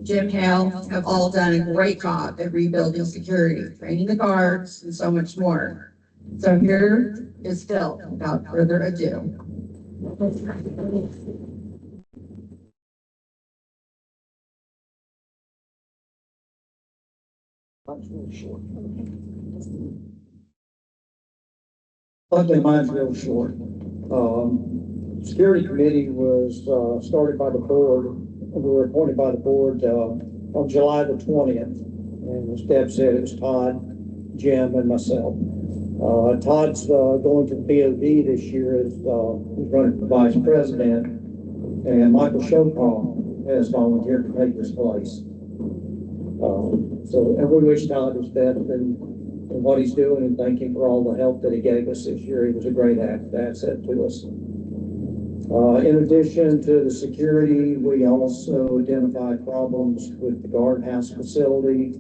Jim Hale have all done a great job at rebuilding security, training the guards, and so much more. So here is Phil, without further ado. Luckily, mine's real short. Security committee was, started by the board, we were appointed by the board, on July the 20th. And as Deb said, it was Todd, Jim, and myself. Todd's, going to the BOD this year as, he's running for vice president. And Michael Chopin has volunteered to take his place. And we wish Todd his best in what he's doing and thank him for all the help that he gave us this year. He was a great asset to us. In addition to the security, we also identified problems with the guardhouse facility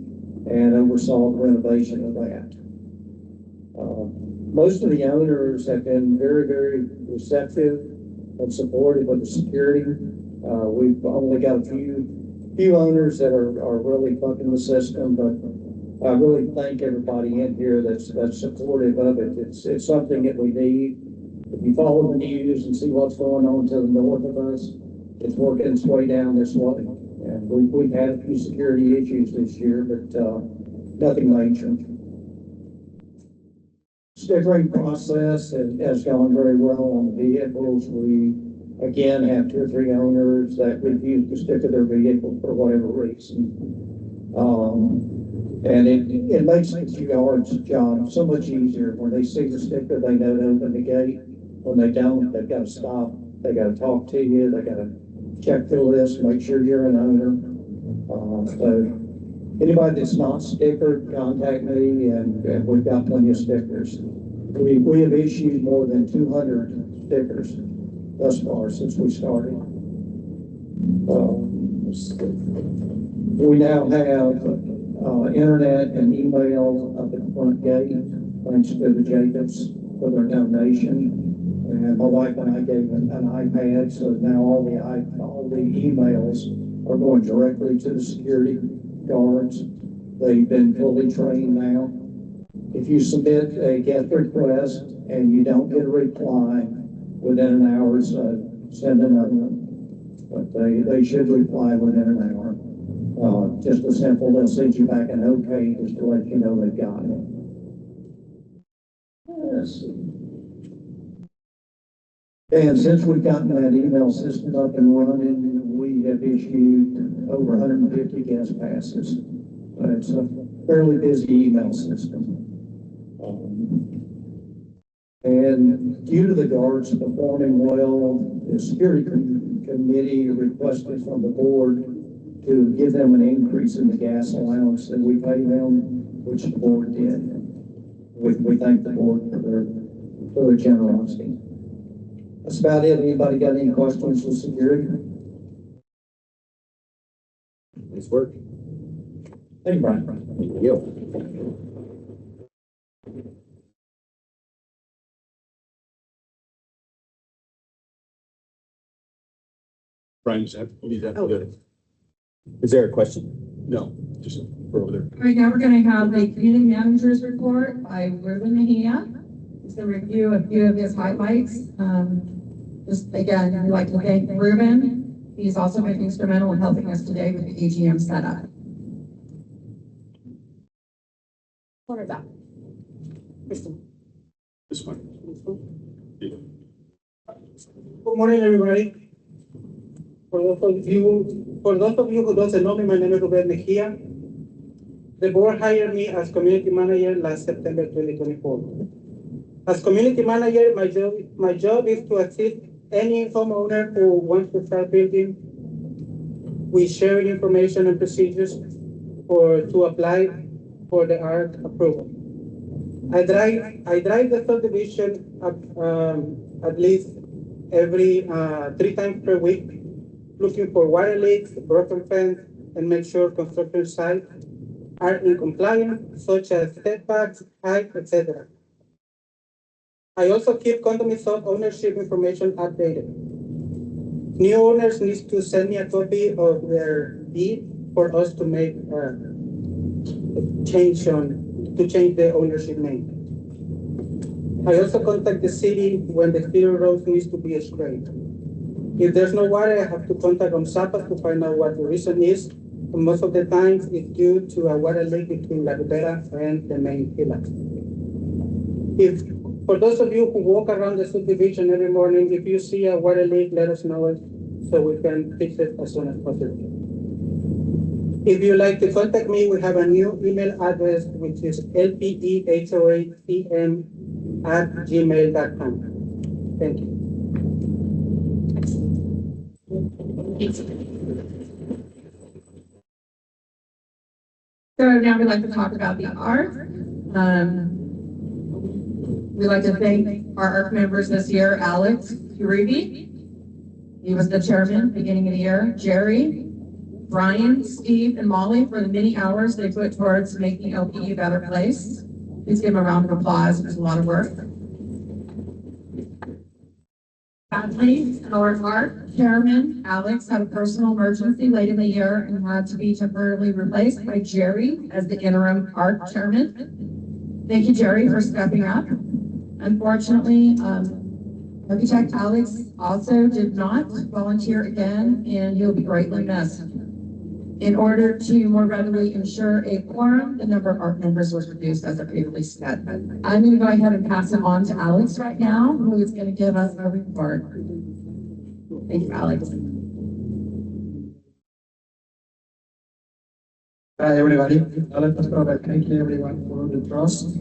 and oversaw the renovation of that. Most of the owners have been very, very receptive and supportive of the security. We've only got a few owners that are really bucking the system, but I really thank everybody in here that's supportive of it. It's something that we need. If you follow the news and see what's going on to the north of us, it's working its way down this way. And we've had a few security issues this year, but nothing major. Stickering process has gone very well on the vehicles. We again have 2 or 3 owners that refuse to sticker their vehicle for whatever reason. And it makes the guard's job so much easier. When they see the sticker, they know to open the gate. When they don't, they've got to stop. They got to talk to you. They got to check the list, make sure you're an owner. So anybody that's not stickered, contact me, and we've got plenty of stickers. We have issued more than 200 stickers thus far since we started. We now have internet and email up at the front gate, thanks to the Jacobs for their donation. And my wife and I gave an iPad, so now all the emails are going directly to the security guards. They've been fully trained now. If you submit a guest request and you don't get a reply within an hour, send another one. But they should reply within an hour. Just a simple, they'll send you back an okay just to let you know they've got it. Yes. And since we've gotten that email system up and running, we have issued over 150 guest passes. It's a fairly busy email system. And due to the guards performing well, the security committee requested from the board to give them an increase in the gas allowance that we pay them, which the board did. We thank the board for their generosity. That's about it. Anybody got any questions for security? Nice work. Thank you, Brian. Thank you. Brian, is that good? Is there a question? No, just for over there. All right, now we're gonna have the community manager's report by Ruben Mejia. He's gonna review a few of his highlights. Just again, I'd like to thank Ruben. He's also been instrumental in helping us today with the AGM setup. Corner back. Kristen. This one. Good morning, everybody. For those of you who don't know me, my name is Ruben Mejia. The board hired me as community manager last September 2024. As community manager, my job is to assist any homeowner who wants to start building. We share information and procedures to apply for the ARC approval. I drive the subdivision at least every 3 times per week, looking for water leaks, broken fence, and make sure construction sites are in compliance, such as setbacks, height, etc. I also keep condominium ownership information updated. New owners need to send me a copy of their deed for us to make change the ownership name. I also contact the city when the city roads needs to be scraped. If there's no water, I have to contact Zapas to find out what the reason is. And most of the times it's due to a water leak between La Ribera and the main pillar. For those of you who walk around the subdivision every morning, if you see a water leak, let us know it so we can fix it as soon as possible. If you'd like to contact me, we have a new email address, which is lpehoacm@gmail.com. Thank you. So now we'd like to talk about the ARC. We'd like to thank our ARC members this year, Alex Uribe. He was the chairman beginning of the year. Jerry, Brian, Steve, and Molly for the many hours they put towards making LPE a better place. Please give them a round of applause. It was a lot of work. Sadly, our ARC chairman, Alex, had a personal emergency late in the year and had to be temporarily replaced by Jerry as the interim ARC chairman. Thank you, Jerry, for stepping up. Unfortunately, architect Alex also did not volunteer again, and he'll be greatly missed. In order to more readily ensure a quorum, the number of ARC members was reduced as I previously said. I'm going to go ahead and pass it on to Alex right now, who is going to give us a report. Thank you, Alex. Hi, everybody. Let us start by thanking everyone for the trust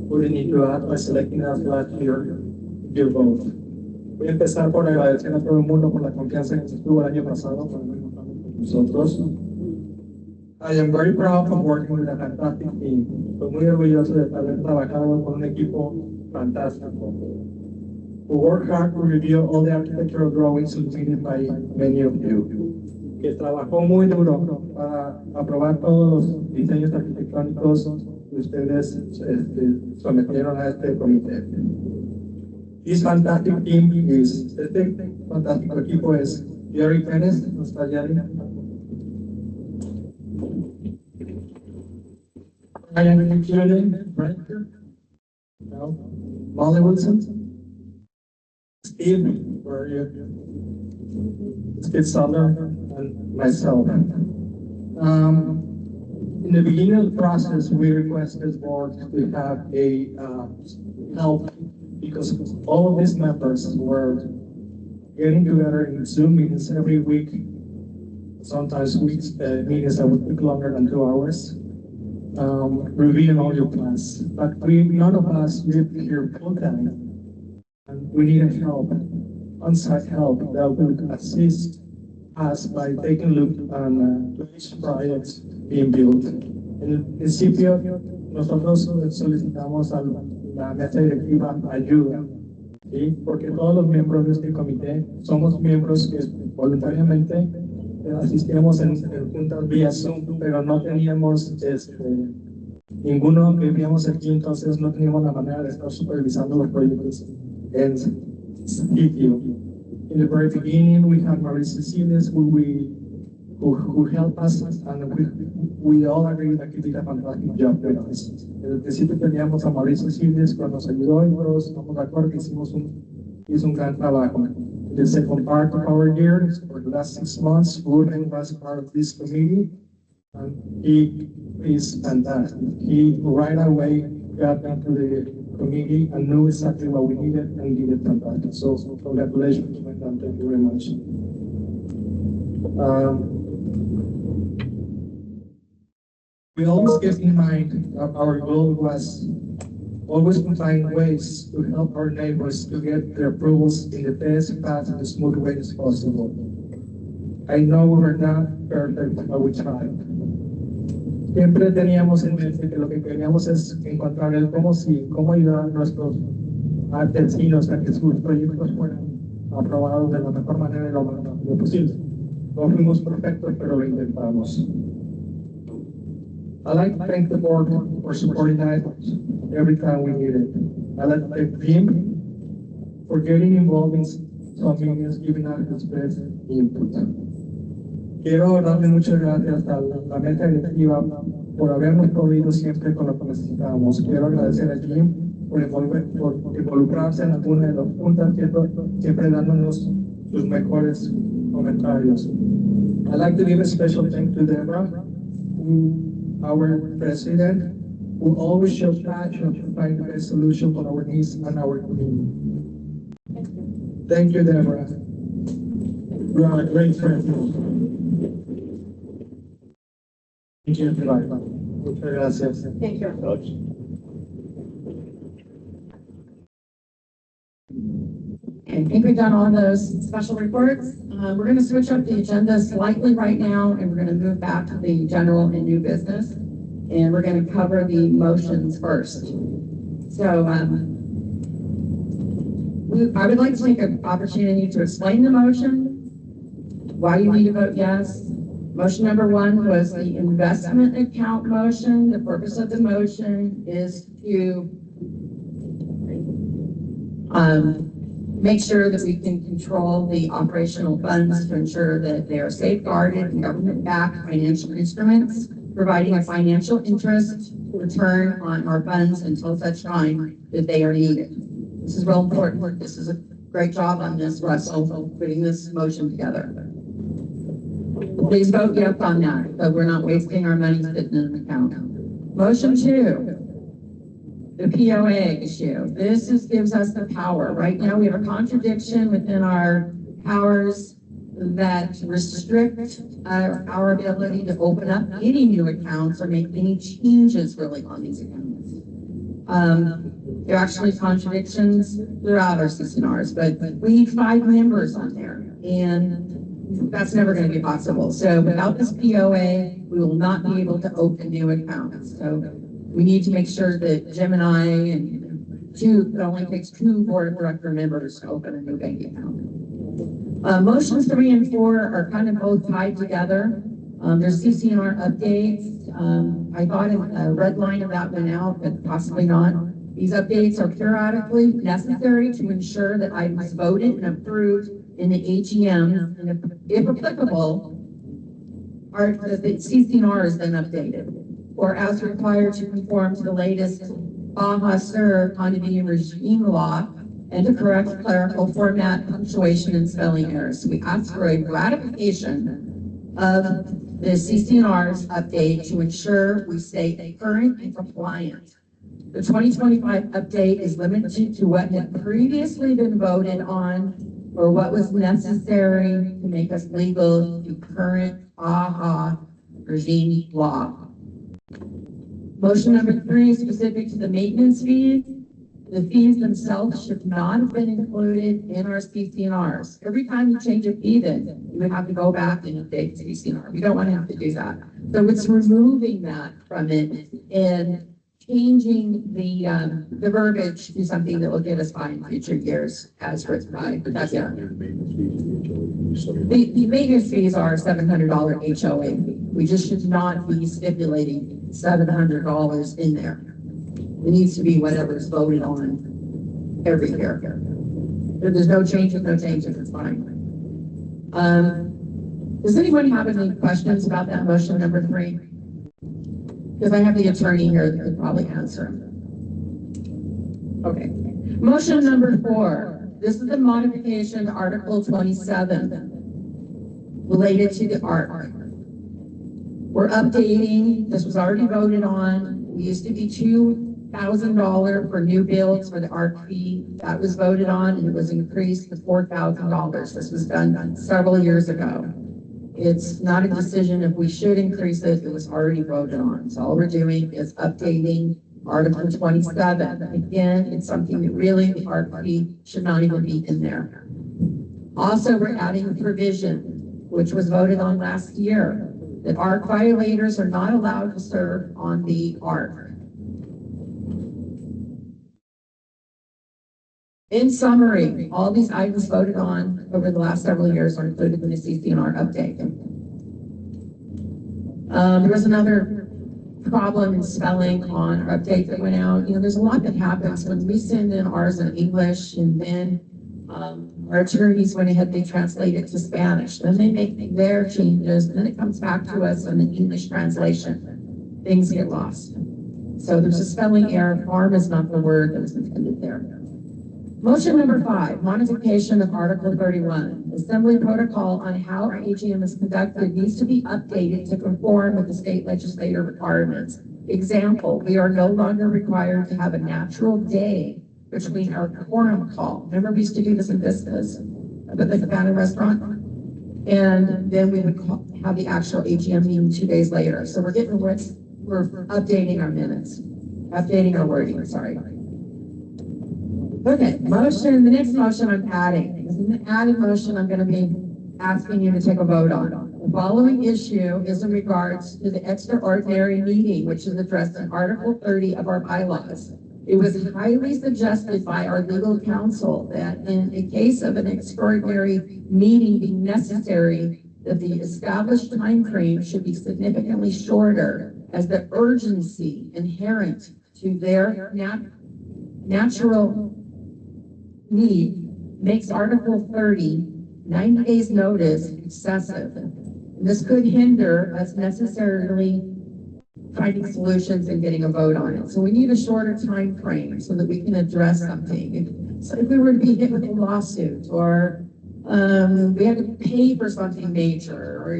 putting into us by selecting us last year, your vote. Voy a empezar por agradecer a todo el mundo por la confianza que se tuvo el año pasado por haber votado por nosotros. I am very proud of working with a fantastic team. Estoy muy orgulloso de haber trabajado con un equipo fantástico. We work hard to review all the architectural drawings submitted by many of you. Que trabajó muy duro para aprobar todos los diseños arquitectónicos que ustedes sometieron a este comité. This fantastic team is, este fantástico equipo es Jerry Pérez, ¿no está Jerry? Ryan Kiernan, right here? No. Molly Wilson? Steve, where are you? Steve Sutler, and myself. In the beginning of the process, we requested board to have a help because all of these members were getting together in Zoom meetings every week. Sometimes weeks meetings that would take longer than 2 hours. Reviewing all your plans, but none of us live here full time, and we need help, on-site help that will assist us by taking a look on each projects being built. En el principio, nosotros solicitamos a la mesa directiva ayuda, ¿sí? Porque todos los miembros de este comité somos miembros que voluntariamente asistíamos en juntas vía Zoom, pero no teníamos, ninguno vivíamos aquí, entonces no teníamos la manera de estar supervisando los proyectos en sitio. In the very beginning, we had Maria Cecilias, who helped us, and we all agreed that he did a fantastic job with us. En el principio teníamos a Maria Cecilias, que nos ayudó, y todos estamos de acuerdo que hizo un gran trabajo. The second part of our year, for the last 6 months, Ruben was part of this committee, and he is fantastic. He right away got into the committee and knew exactly what we needed and did it fantastic. So congratulations, madam. Thank you very much. We always kept in mind that our goal was always to find ways to help our neighbors to get their approvals in the best, fast, and smooth way as possible. I know we were not perfect, but we tried. Siempre teníamos en mente que lo que queríamos es encontrar el cómo ayudar a nuestros vecinos a que sus proyectos fueran aprobados de la mejor manera y lo más rápido posible. No fuimos perfectos, pero lo intentamos. I'd like to thank the board for supporting us every time we needed. I'd like to thank Jim for getting involved in some meetings, giving us his best input. Quiero darle muchas gracias a la mesa directiva por habernos proveído siempre con lo que necesitábamos. Quiero agradecer a Jim por involucrarse en alguna de las juntas, siempre dándonos sus mejores comentarios. I'd like to give a special thanks to Deborah, our president, who always shows passion to find the best solution for our needs and our community. Thank you, Deborah. You are a great friend. Thank you, everybody. Muchas gracias. Thank you. I think we've done all those special reports. We're going to switch up the agenda slightly right now, and we're going to move back to the general and new business. And we're going to cover the motions first. So I would like to take an opportunity to explain the motion, why you need to vote yes. Motion number 1 was the investment account motion. The purpose of the motion is to make sure that we can control the operational funds to ensure that they are safeguarded in government-backed financial instruments, providing a financial interest return on our funds until such time that they are needed. This is real important. This is a great job on this, Russell, putting this motion together. Please vote yes on that, but we're not wasting our money sitting in an account. Motion 2, the POA issue. This gives us the power. Right now, we have a contradiction within our powers that restrict our ability to open up any new accounts or make any changes really on these accounts. There are actually contradictions throughout our CCNRs, but we need 5 members on there, and that's never going to be possible. So without this POA, we will not be able to open new accounts. So we need to make sure that Jim and I, and it only takes 2 board of director members to open a new bank account. Motions 3 and 4 are kind of both tied together. There's CCNR updates. I thought a red line of that went out, but possibly not. These updates are periodically necessary to ensure that items voted and approved in the AGM, and if applicable, the CCNR is then updated, or as required to conform to the latest Baja Sur condominium regime law, and to correct clerical format, punctuation, and spelling errors. So we ask for a ratification of the CCNR's update to ensure we stay current and compliant. The 2025 update is limited to what had previously been voted on or what was necessary to make us legal to current AHA regime law. Motion number 3 is specific to the maintenance fees. The fees themselves should not have been included in our CCNRs. Every time you change a fee, then you would have to go back and update the CCNR. We don't want to have to do that. So it's removing that from it and changing the verbiage to something that will get us by in future years as written by. That's it. The maintenance fees are $700 HOA fee. We just should not be stipulating $700 in there. It needs to be whatever's voted on every year. If there's no changes, it's fine. Does anyone have any questions about that motion number 3? Because I have the attorney here that could probably answer them. Okay. Motion number 4. This is the modification to Article 27 related to the ARC. We're updating, this was already voted on. We used to be $2,000 for new builds for the ARC fee. That was voted on and it was increased to $4,000. This was done several years ago. It's not a decision if we should increase it. It was already voted on. So all we're doing is updating Article 27. Again, it's something that really the ARC fee should not even be in there. Also, we're adding a provision, which was voted on last year, that ARC violators are not allowed to serve on the ARC. In summary, all these items voted on over the last several years are included in the CC&R update. There was another problem in spelling on our update that went out. You know, there's a lot that happens when we send in ours in English, and then our attorneys went ahead, they translate it to Spanish. Then they make their changes, and then it comes back to us in the English translation. Things get lost. So there's a spelling error. Farm is not the word that was intended there. Motion number 5, modification of Article 31. Assembly protocol on how our AGM is conducted needs to be updated to conform with the state legislative requirements. Example, we are no longer required to have a natural day between our quorum call. Remember, we used to do this in business, but the Cabana restaurant, and then we would have the actual AGM meeting 2 days later. So we're updating our minutes, updating our wording. Sorry. Okay, the next motion I'm adding. This is an added motion I'm going to be asking you to take a vote on. The following issue is in regards to the extraordinary meeting, which is addressed in Article 30 of our bylaws. It was highly suggested by our legal counsel that in a case of an extraordinary meeting being necessary, that the established time frame should be significantly shorter, as the urgency inherent to their natural need makes Article 30, 90 days notice, excessive. This could hinder us necessarily finding solutions and getting a vote on it. So we need a shorter time frame so that we can address something. So if we were to be hit with a lawsuit, or we had to pay for something major, or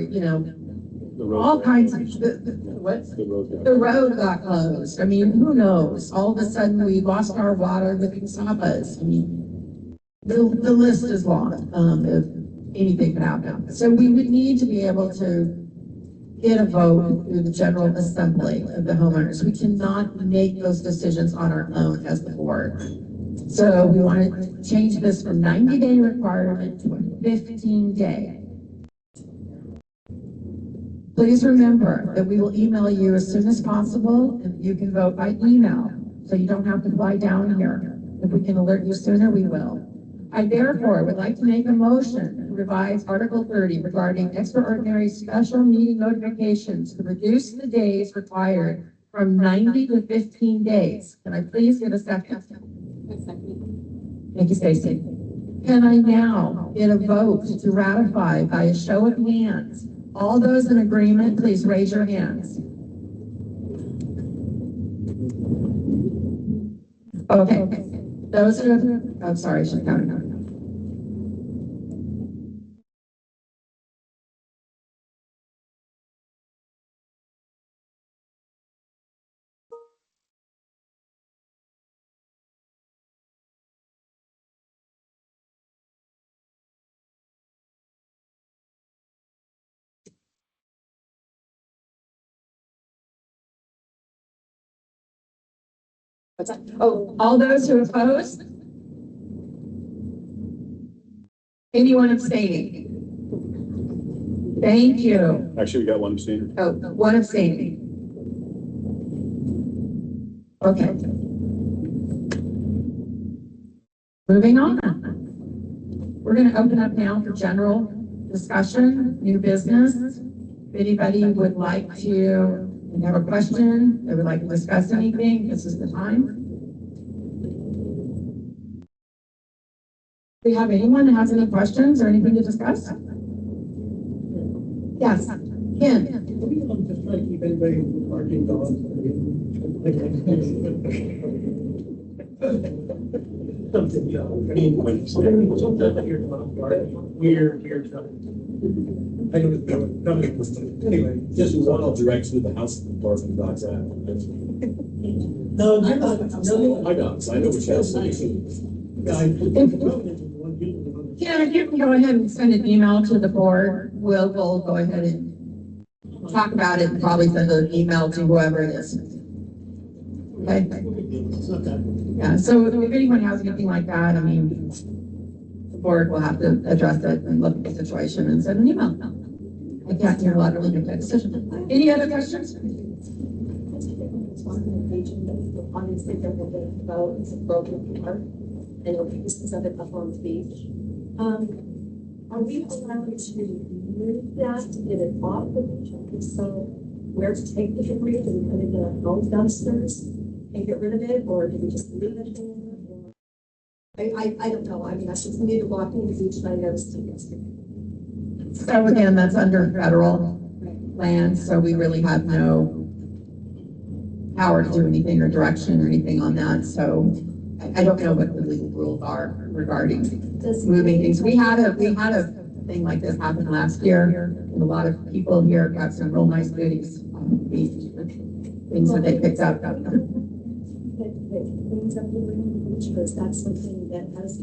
all kinds of the road got closed. I mean, who knows? All of a sudden we lost our water with Casapas. I mean, the list is long if anything can happen. So we would need to be able to get a vote through the General Assembly of the homeowners. We cannot make those decisions on our own as the board. So we want to change this from 90-day requirement to a 15-day. Please remember that we will email you as soon as possible, and you can vote by email, so you don't have to fly down here. If we can alert you sooner, we will. I therefore would like to make a motion to revise Article 30 regarding extraordinary special meeting notifications to reduce the days required from 90 to 15 days. Can I please get a second? Thank you, Stacy. Can I now get a vote to ratify by a show of hands? All those in agreement, please raise your hands. Okay. Those who have, I'm sorry, she's counting on. What's that? Oh, all those who oppose? Anyone abstaining? Thank you. Actually, we got one abstainer. Oh, one abstaining. Okay. Moving on. We're going to open up now for general discussion, new business. If anybody would like to have a question, they would like to discuss anything, this is the time. Do we have anyone that has any questions or anything to discuss? Yes, Ken. Just try to keep anybody from barking dogs. Something, you know, I mean, when sometimes I hear about barking, weird times. I don't know. Anyway, just one direction of the house department dogs at. No, you're not. I know, I know what you're saying. Kim, if you can go ahead and send an email to the board, we'll go ahead and talk about it and probably send an email to whoever it is. Okay? Yeah, so if anyone has anything like that, I mean, the board will have to address it and look at the situation and send an email. I can't do a lot of make that decision. Any other questions? Obviously, they're going to develop it's a broken park, and there will be pieces of it up on the beach. Are we allowed to move that to get it off the beach? And so, where to take the debris? Do we put it in our own dumpsters and get rid of it, or do we just leave it there? I don't know. I mean, I just need to walk in the beach and I noticed it yesterday. So again, that's under federal land, so we really have no power to do anything or direction or anything on that. So I don't know what the legal rules are regarding moving things. We had a thing like this happen last year, and a lot of people here got some real nice goodies on the beach, things that they picked up. Things up the beach, because that's something that has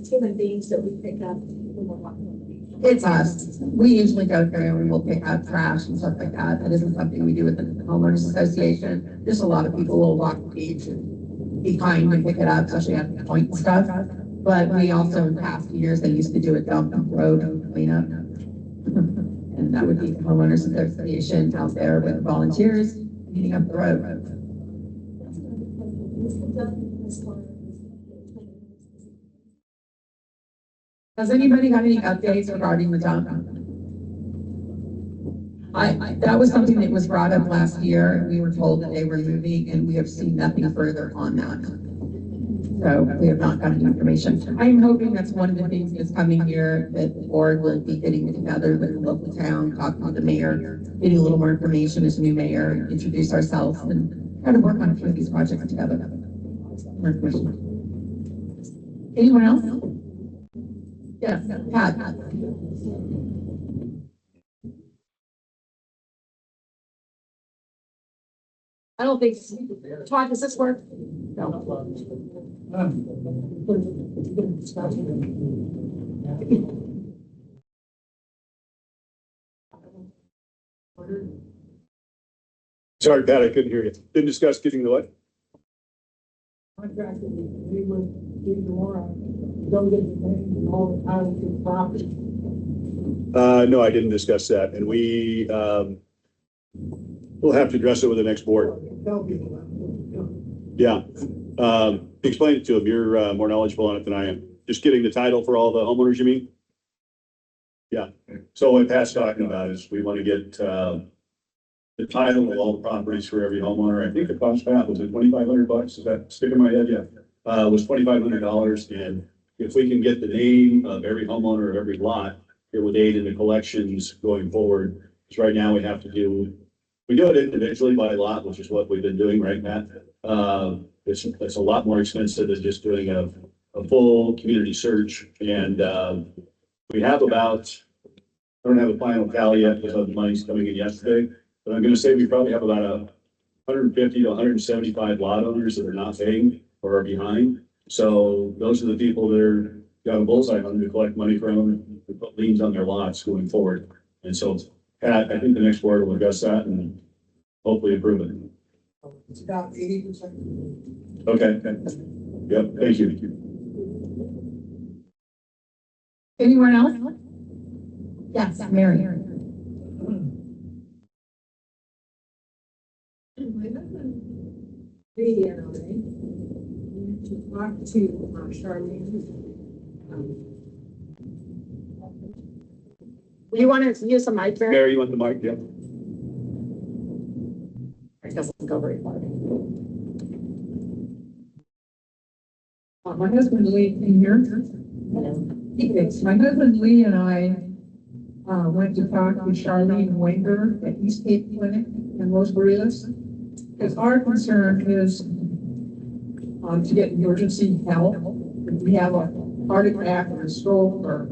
human beings that we pick up when we're walking on the beach. It's us. We usually go through and we'll pick up trash and stuff like that. That isn't something we do with the homeowners association. There's a lot of people who will walk the beach and be kind and pick it up, especially at the point and stuff. But we also, in past years, they used to do a dump on the road and clean up. And that would be the homeowners association out there with volunteers cleaning up the road. Has anybody got any updates regarding the dump? That was something that was brought up last year, and we were told that they were moving, and we have seen nothing further on that. So we have not gotten information. I'm hoping that's one of the things that's coming here, that the board will be getting together with the local town, talking to the mayor, getting a little more information as new mayor, introduce ourselves, and try to work on a few of these projects together. More information. Anyone else? Yes, Pat. I don't think, Todd, does this work? No. Sorry, Pat, I couldn't hear you. Didn't discuss getting the what? Contracted with Cleveland, don't get the name and all the titles to the property. No, I didn't discuss that, and we, we'll have to address it with the next board. Tell people that. Yeah. Explain it to them. You're more knowledgeable on it than I am. Just getting the title for all the homeowners, you mean? Yeah. So what Pat's talking about is we want to get, the title of all the properties for every homeowner. I think the cost, Pat, was it $2,500? Is that stick in my head? Yeah. Was $2,500. And if we can get the name of every homeowner of every lot, it would aid in the collections going forward. Because right now we do it individually by lot, which is what we've been doing, right, Matt? It's a lot more expensive than just doing a full community search. And we have about, I don't have a final tally yet because the money's coming in yesterday, but I'm going to say we probably have about 150 to 175 lot owners that are not paying or are behind. So those are the people that are got a bullseye on them to collect money from them, to put liens on their lots going forward. And so, Pat, I think the next board will address that and hopefully approve it. It's about 80%. Okay. Yep. Thank you. Anyone else? Yes, Mary. The NRA to talk to Charlene. You want to use the mic, Mary? Mary, you want the mic? Yeah. It doesn't go very far. My husband's waiting here. Yes, my husband Lee and I went to talk to Charlene Wanger at East Cape Clinic in Los Barrios. Because our concern is to get emergency help. If we have a heart attack or a stroke or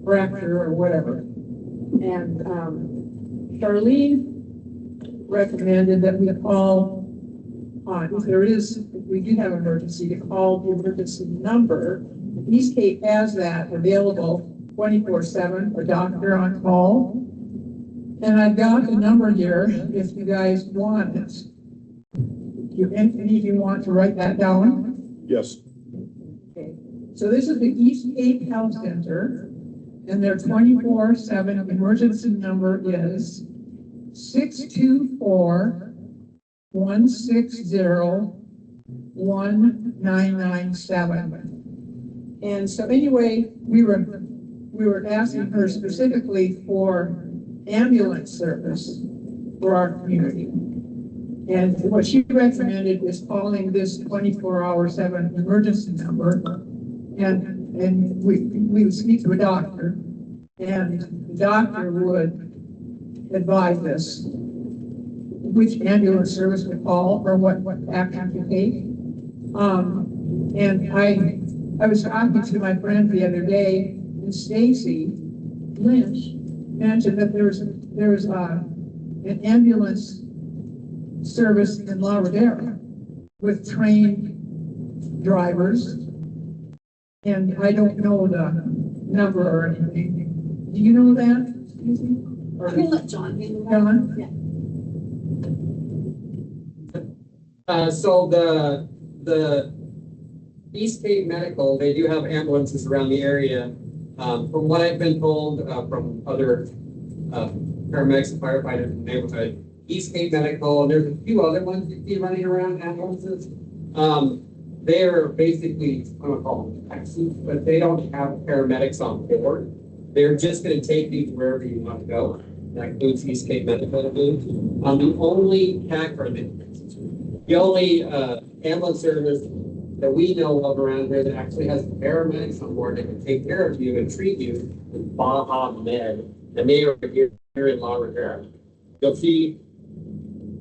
fracture or whatever. And Charlene recommended that we call if we do have an emergency, to call the emergency number. East Cape has that available 24/7, a doctor on call. And I've got the number here if you guys want it. Any of you want to write that down? Yes. Okay. So this is the East Cape Health Center, and their 24/7 emergency number is 624-160-1997. And so anyway, we were asking her specifically for ambulance service for our community. And what she recommended is calling this 24/7 emergency number. And we would speak to a doctor, and the doctor would advise us which ambulance service to call or what action to take. And I was talking to my friend the other day, and Stacy Lynch mentioned that there was an ambulance service in La Ribera with trained drivers, and I don't know the number or anything. Do you know that? Or- I'm gonna let John handle that. John? Yeah. So the East Cape Medical, they do have ambulances around the area. From what I've been told from other paramedics and firefighters in the neighborhood, East Cape Medical, and there's a few other ones you see running around ambulances. They're basically, I'm gonna call them taxis, but they don't have paramedics on board. They're just gonna take you wherever you want to go. That includes East Cape Medical. The only ambulance service that we know of around here that actually has paramedics on board that can take care of you and treat you is Baja Med, and they are here in La Ribera. You'll see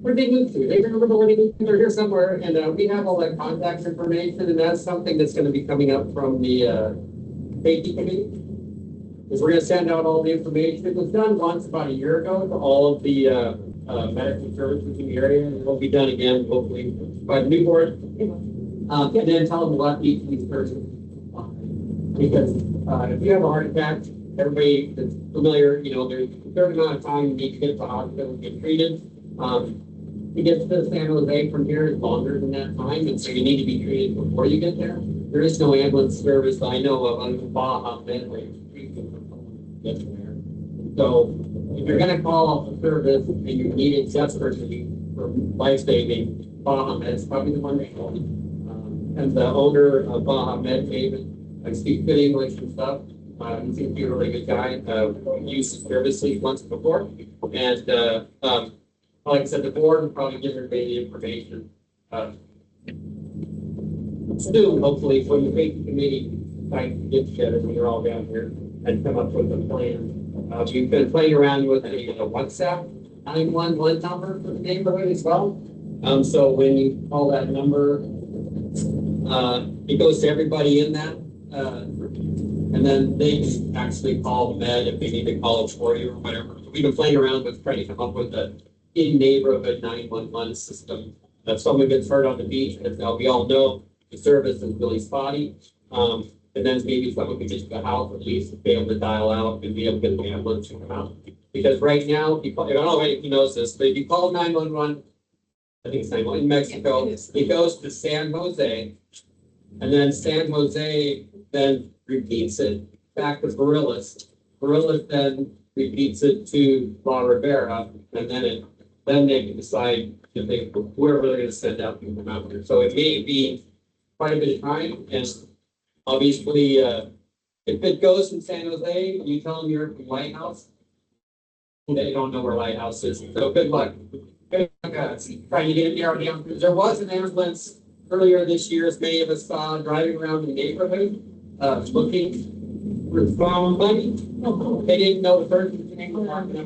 where they moved to. They're here somewhere, and we have all that contact information, and that's something that's going to be coming up from the safety committee. Is we're going to send out all the information. It was done once about a year ago to all of the medical services in the area, and it will be done again hopefully by the new board. And then tell them what each of these persons. Because if you have a heart attack, everybody that's familiar, there's a certain amount of time you need to get to the hospital and get treated. To get to San Jose from here is longer than that time, and so you need to be treated before you get there. There is no ambulance service I know of on the Baja Med where you can treat them before you get there. So if you're going to call a service and you need it desperately for life-saving, Baja Med is probably the one to call. And the owner of Baja Med, David, I speak good English and stuff. He seems to be a really good guy. Used his services once before. And like I said, the board will probably give everybody the information soon, hopefully, when the safety committee decides to get together when you're all down here and come up with a plan. We've been playing around with a WhatsApp 911 number for the neighborhood as well. So when you call that number, it goes to everybody in that, and then they can actually call the med if they need to call it for you or whatever. So we've been playing around with trying to come up with a in-neighborhood 911 system. If someone gets hurt on the beach, as we all know, the service is really spotty. And then maybe someone can get to the house at least to be able to dial out and be able to get the ambulance to come out. Because right now, I don't know if he knows this, but if you call 911, I think it's 911 in Mexico, it goes to San Jose, and then San Jose then repeats it back to Barillas. Barillas then repeats it to La Ribera, and then they can decide if they, whoever they're going to send out to come out here. So it may be quite a bit of time, and obviously, if it goes from San Jose, you tell them you're from Lighthouse, they don't know where Lighthouse is. So good luck. Trying to get in there. There was an ambulance earlier this year, as many of us saw, driving around the neighborhood. looking for phone money. They didn't know the person's name.